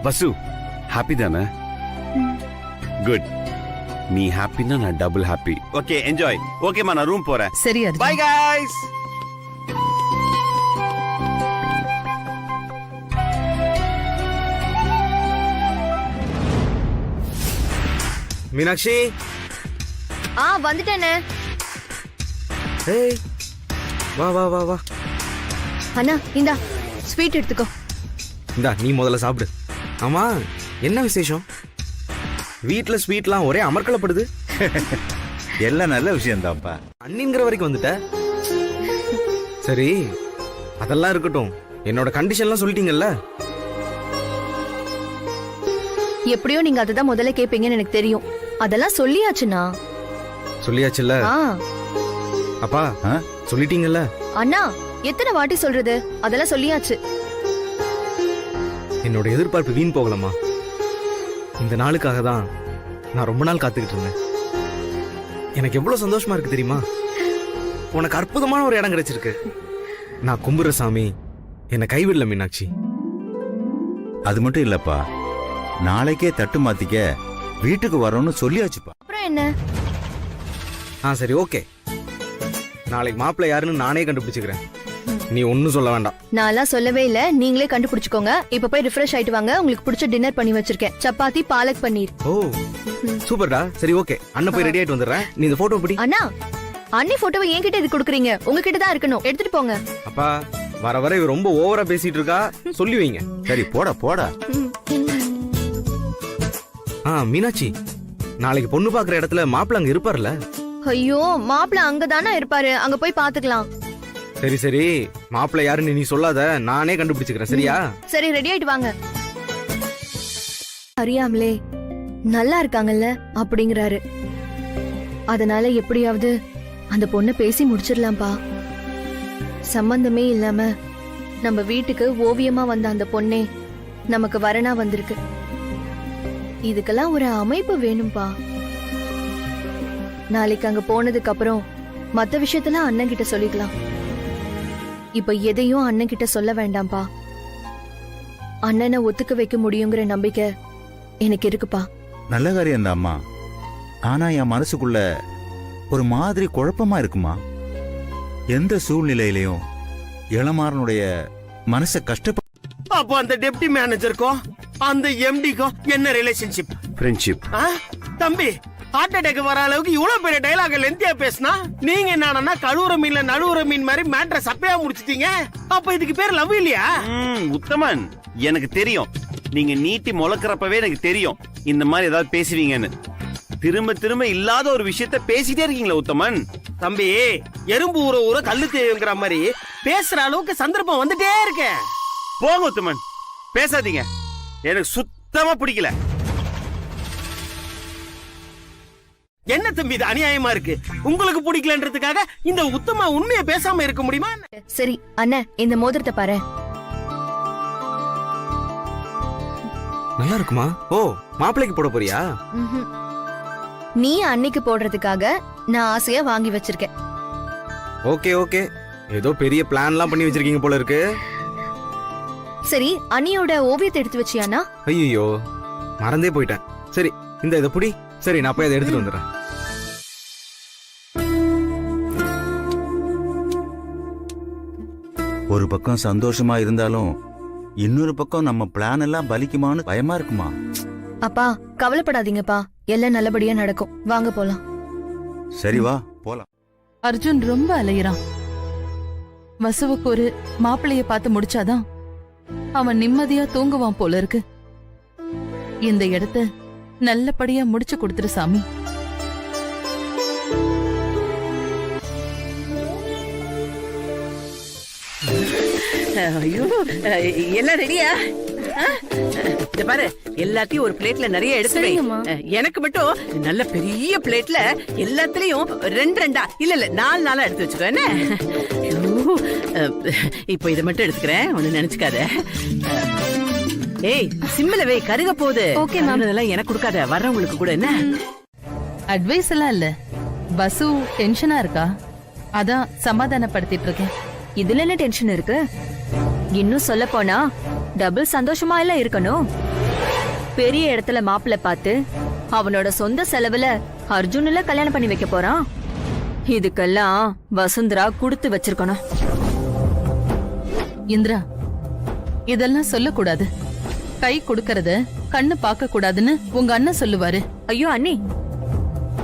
Vasu, happy தானே? குட். நீ ஹாப்பினா நான் டபுள் ஹாப்பி. Okay, enjoy. ஓகேமா, நான் ரூம் போறேன். சரி அர்ஜுன். Bye guys. மீனாட்சி, வந்துட்டேனே. ஏய், வா வா வா வா. அண்ணா, இந்தா ஸ்வீட் எடுத்துக்கோ. இந்தா நீ முதல்ல சாப்பிடு. ஆமா என்ன விசேஷம்? வீட்ல ஸ்வீட்லாம் ஒரே அமர்க்கலப்படுது. எல்லாம் நல்ல விஷயம் தான்ப்பா. அண்ணிங்கிற வரைக்கும் வந்துட்ட. சரி அதெல்லாம் இருக்கட்டும், என்னோட கண்டிஷன்லாம் சொல்லிட்டீங்கல்ல? எப்படியோ நீங்க அதுதான் முதல்ல கேப்பீங்கன்னு எனக்கு தெரியும். அதெல்லாம் சொல்லியாச்சுண்ணா. சொல்லியாச்சுல்ல? அப்பா சொல்லிட்டீங்கல்ல? அண்ணா எத்தனை வாட்டி சொல்றது? அதெல்லாம் சொல்லியாச்சு. என்னோட எதிர்பார்ப்பு வீண் போகலம்மா. இந்த நாளுக்காக தான் நான் ரொம்ப நாள் காத்துக்கிட்டு இருந்தேன். எனக்கு எவ்வளவு சந்தோஷமா இருக்கு தெரியுமா? உனக்கு அற்புதமான ஒரு இடம் கிடைச்சிருக்கு. நான் கும்புற சாமி என்னை கைவிடல மீனாட்சி. அது மட்டும் இல்லப்பா, நாளைக்கே தட்டு மாத்திக்க வீட்டுக்கு வரோம்னு சொல்லியாச்சுப்பா. அப்புறம் என்ன? சரி ஓகே, நாளைக்கு மாப்பிள்ளை யாருன்னு நானே கண்டுபிடிச்சுக்கிறேன். நீ ஒன்னும் சொல்ல வேண்டாம். நான்லாம் சொல்லவே இல்ல, நீங்களே கண்டுபிடிச்சுக்கோங்க. இப்ப போய் ரிஃப்ரெஷ் ஆயிட்டு வாங்க. உங்களுக்கு பிடிச்ச டின்னர் பண்ணி வச்சிருக்கேன். சப்பாத்தி பாலக் பன்னீர். ஓ சூப்பர்டா. சரி ஓகே, அண்ணன் போய் ரெடி ஆயிட்டு வந்துடுறேன். நீ இந்த போட்டோ பிடி. அண்ணா அண்ணி போட்டோவை என்கிட்ட இது கொடுக்குறீங்க? உங்ககிட்ட தான் இருக்கணும், எடுத்துட்டு போங்க. அப்பா வர வர இவ ரொம்ப ஓவரா பேசிட்டு இருக்கா, சொல்லி வைங்க. சரி போடா போடா. மீனாட்சி, நாளைக்கு பொண்ணு பாக்குற இடத்துல மாப்பிள்ள அங்க இருப்பார்ல? ஐயோ, மாப்பிள்ள அங்கதானே இருப்பாரு, அங்க போய் பாத்துக்கலாம். சரி சரி, மாப்பிள்ள யாருன்னு நீ சொல்லாத, நானே கண்டுபிடிச்சுக்கிறேன். சரியா? சரி ரெடி ஆயிட்டு வாங்க. அறியாமலே நல்லா இருக்காங்கல்ல அப்படிங்கிறாரு. அதனால எப்படியாவது அந்த பொண்ணை பேசி முடிச்சிடலாம்பா. சம்பந்தமே இல்லாம நம்ம வீட்டுக்கு ஓவியமா வந்த அந்த பொண்ணே நமக்கு வரனா வந்திருக்கு. இதுக்கெல்லாம் ஒரு அமைப்பு வேணும்பா. நாளைக்கு அங்க போனதுக்கு அப்புறம் மத்த விஷயத்தெல்லாம் அண்ணன் கிட்ட சொல்லிக்கலாம். இப்ப எதையும் அண்ணன் கிட்ட சொல்ல வேண்டாம்பா. அண்ணனை ஒத்துக்க வைக்க முடியுங்கிற நம்பிக்கை எனக்கு இருக்குப்பா. நல்ல காரியம் தான் அம்மா. ஆனா என் மனசுக்குள்ள ஒரு மாதிரி குழப்பமா இருக்குமா. எந்த சூழ்நிலையிலையும் இளமாறனுடைய மனசை கஷ்டப்ப. அப்போ அந்த டெப்டி மேனேஜருக்கும் அந்த எம்டிக்கும் என்ன ரிலேஷன்ஷிப்? ஃப்ரெண்ட்ஷிப். தம்பி, ஹார்ட் அட்டாக் வர அளவுக்கு இவ்வளவு பெரிய டயலாக் லென்த்தியா பேசினா நீங்க என்னன்னா கழுவுற மீன்ல நழுவுற மீன் மாதிரி மேட்டரை சப்பையா முடிச்சிட்டீங்க. அப்ப இதுக்கு பேர் லவ் இல்லையா? உத்தமன், எனக்கு தெரியும் நீங்க நீட்டி முளக்கிறப்பவே எனக்கு தெரியும் இந்த மாதிரி ஏதாவது பேசுவீங்கன்னு. திரும்ப திரும்ப இல்லாத ஒரு விஷயத்த பேசிட்டே இருக்கீங்களா உத்தமன்? தம்பி, எறும்பு ஊற ஊற கல்லு தேங்கிற மாதிரி பேசுற அளவுக்கு சந்தர்ப்பம் வந்துட்டே இருக்க. போங்க உத்தமன், பேசாதீங்க, எனக்கு சுத்தமா பிடிக்கல. என்ன தம்பி இது அநியாயமா இருக்கு? உங்களுக்கு பிடிக்கலன்றதுக்காக இந்த உத்தமா உண்மையை பேசாம இருக்க முடியுமா? சரி அண்ணன், இந்த மோதிரத்தை பாரு. நல்லா இருக்குமா? ஓ, மாப்பிள்ளைக்கு போட போறியா? நீ அன்னைக்கு போடுறதுக்காக நான் ஆசையா வாங்கி வச்சிருக்கேன். ஓகே ஓகே, ஏதோ பெரிய பிளான்லாம் பண்ணி வச்சிருக்கீங்க போல இருக்கு. சரி, அண்ணியோட ஓவியத்தை எடுத்து வச்சியானா? ஐயோ, மறந்தே போயிட்டேன். சரி இந்த இதை புடி. சரி நான் போய் அதை எடுத்துட்டு வந்துடுறேன். ஒரு பக்கம் சந்தோஷமா இருந்தாலும் இன்னொரு பக்கம் நம்ம பிளான் எல்லாம் பலிக்குமான்னு பயமா இருக்குமா. அப்பா கவலைப்படாதீங்கப்பா, எல்லாம் நல்லபடியா நடக்கும். வாங்க போலாம். சரி வா போலாம். அர்ஜுன் ரொம்ப அலையிறான். வசுவுக்கு ஒரு மாப்பிள்ளைய பார்த்து முடிச்சாதான் அவன் நிம்மதியா தூங்குவான் போல இருக்கு. இந்த இடத்த நல்லபடியா முடிச்சு கொடுத்துரு சாமி. ஐயோ, எல்லாம் ரெடியா? இந்த பாரு, எல்லாத்தையும் ஒரு பிளேட்ல நிறைய எடுத்து வை. எனக்கு மட்டும் நல்ல பெரிய பிளேட்ல எல்லாத்துலயும் ரெண்டு ரெண்டா இல்ல 4 எடுத்து வச்சுக்கோ. என்ன இப்போ இதை மட்டும் எடுத்துக்கிறேன், ஒண்ணு நினைச்சுக்காத. ஏய், சிம்மில வை, கருக போகுது. Okay ma'am. அதெல்லாம் எனக்கு கொடுக்காத, வர்றவங்களுக்கு கூட. என்ன அட்வைஸ் எல்லாம் இல்ல, வசு டென்ஷனா இருக்கா, அதான் சமாதானப்படுத்திட்டு இருக்கேன். இதுல என்ன டென்ஷன் இருக்கு? இன்னும் சொல்ல போனா டபுள் சந்தோஷமா எல்லாம் இருக்கணும். பெரிய இடத்துல மாப்பிள்ளை பார்த்து அவனோட சொந்த செலவுல அர்ஜுன்ல கல்யாணம் பண்ணி வைக்க போறான். இதுக்கெல்லாம் வசுந்தரா கொடுத்து வச்சிருக்கணும். இந்திரா, இதெல்லாம் சொல்லக்கூடாது. கை கொடுக்கறத கண்ணு பார்க்க கூடாதுன்னு உங்க அண்ணன் சொல்லுவாரு. ஐயோ அண்ணி,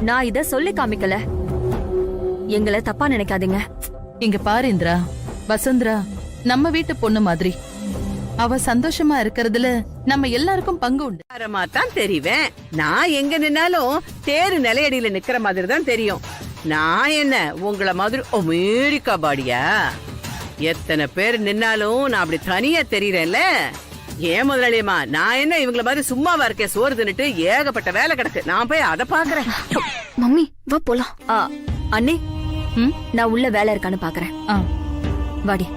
நான் இத சொல்லி காமிக்கல, எங்களை தப்பா நினைக்காதீங்க. இங்க பாரு இந்திரா, வசுந்தரா நம்ம வீட்டு பொண்ணு மாதிரி. அவ சந்தோஷமா இருக்கிறதுல நம்ம எல்லாருக்கும் பங்கு உண்டு. தான் தெரிவேன். நான் எங்க நின்னாலும் தேரு நிலையடியில நிக்கிற மாதிரி தான் தெரியும். நான் என்ன உங்கள மாதிரி அமெரிக்கா பாடியா? எத்தனை பேர் நின்னாலும் நான் அப்படி தனியா தெரியறேன்ல. ஏன் முதலாளியம்மா, நான் என்ன இவங்கள மாதிரி சும்மாவா இருக்கேன்? சோறு தின்னுட்டு ஏகப்பட்ட வேலை கிடக்கு. நான் போய் அதை பாக்குறேன். மம்மி வா போலாம். அண்ணே நான் உள்ள வேலை இருக்கான்னு பாக்குறேன். வாடி.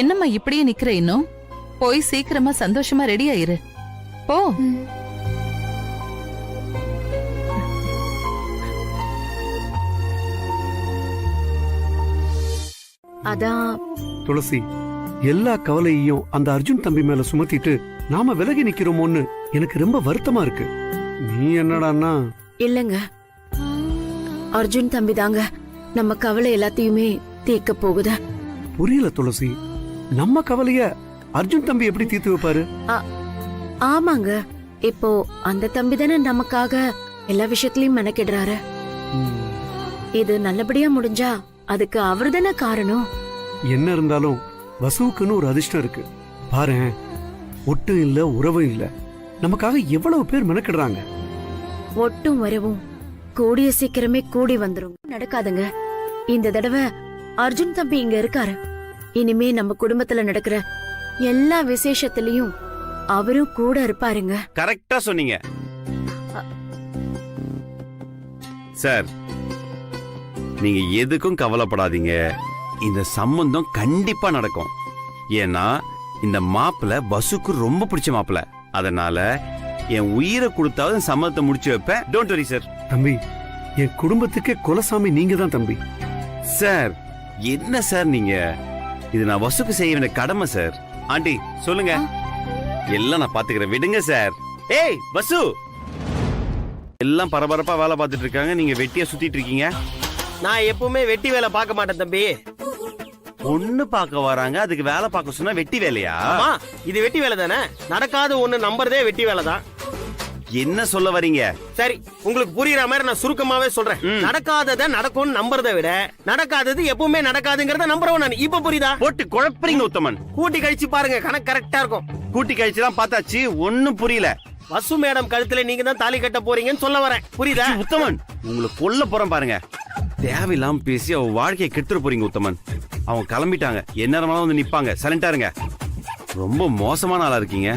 என்னம்மா இப்படியே நிக்கிற? இன்னும் போய் சீக்கிரமா சந்தோஷமா ரெடி ஆயிரு. போ. அதான் துளசி, எல்லா கவலையையும் அந்த அர்ஜுன் தம்பி மேல சுமத்திட்டு நாம விலகி நிக்கிறோமோன்னு எனக்கு ரொம்ப வருத்தமா இருக்கு. நீ என்னடான்னா? இல்லங்க, அர்ஜுன் தம்பி தாங்க நம்ம கவலை எல்லாத்தையுமே தீர்க்க போகுது. புரியல துளசி, நம்ம கவலைய அர்ஜுன் தம்பி எப்படி தீர்த்து வைப்பாரு? ஆமாங்க, இப்போ அந்த தம்பி தானே நமக்காக எல்லா விஷயத்திலயும் மெனக்கிடுறாரு. இது நல்லபடியா முடிஞ்சா அதுக்கு அவர் தானே காரணம். என்ன இருந்தாலும் வசுவுக்குன்னு ஒரு அதிர்ஷ்டம் இருக்கு பாரேன். ஒட்டும் இல்ல உறவும் இல்ல, நமக்காக எவ்வளவு பேர் மெனக்கிடுறாங்க. ஒட்டும் வரவும் கூடிய சீக்கிரமே கூடி வந்துரும். நடக்காதுங்க. இந்த தடவை அர்ஜுன் தம்பி இங்க இருக்காரு. இனிமே நம்ம குடும்பத்துல நடக்கிற எல்லா விசேஷத்திலயும் அவரும் கூட இருப்பாருங்க. கரெக்டா சொன்னீங்க சார். நீங்க எதுக்கும் கவலைப்படாதீங்க. இந்த சம்பந்தம் கண்டிப்பா நடக்கும். ஏன்னா இந்த மாப்பிள்ள பசுக்கு ரொம்ப பிடிச்ச மாப்பிள்ள. அதனால என் உயிரை கொடுத்தாவது சம்மதத்தை முடிச்சு வைப்பேன். Don't worry sir. தம்பி, என் குடும்பத்துக்கே குலசாமி நீங்க தான் தம்பி. சார் என்ன சார் நீங்க? இது நான் வசுக்கு செய்ய வேண்டிய கடமை சார். ஆண்டி சொல்லுங்க. எல்லாம் நான் பாத்துக்கிறேன், விடுங்க சார். ஏய் வசு, எல்லாம் பரபரப்பா வேலை பார்த்துட்டு இருக்காங்க, நீங்க வெட்டியா சுத்திட்டு இருக்கீங்க. நான் எப்பவுமே வெட்டி வேலை பார்க்க மாட்டேன் தம்பி. பொண்ணு பார்க்க வராங்க, அதுக்கு வேலை பார்க்க சொன்னா வெட்டி வேலையா? இது வெட்டி வேலை தானே. நடக்காத ஒண்ணு நம்புறதே வெட்டி வேலை தான். என்ன சொல்ல வரீங்க? சரி, உங்களுக்கு புரியுற மாதிரி நான் சுருக்கமாவே சொல்றேன். நடக்காதத நடக்கும்னு நம்புறதை விட நடக்காதது எப்பவுமே நடக்காதுங்கறத நம்புறவன் நான். இப்ப புரியுதா? போட்டு குழப்பறீங்க உத்தமன். கூட்டி கழிச்சு பாருங்க, கணக்கு கரெக்டா இருக்கும். கூட்டி கழிச்சுதான் பார்த்தாச்சு, ஒண்ணும் புரியல. வசு மேடம் கழுத்துல நீங்க தான் தாலி கட்ட போறீங்கன்னு சொல்ல வரேன். புரியுதா? உத்தமன், உங்களை கொல்ல போறேன் பாருங்க. தேவையில்லாம பேசி அவ வாழ்க்கையை கெடுத்துட போறீங்க உத்தமன். அவங்க கிளம்பிட்டாங்க, எந்நேரமாலும் வந்து நிப்பாங்க. சைலண்டா இருங்க. ரொம்ப மோசமான ஆளா இருக்கீங்க.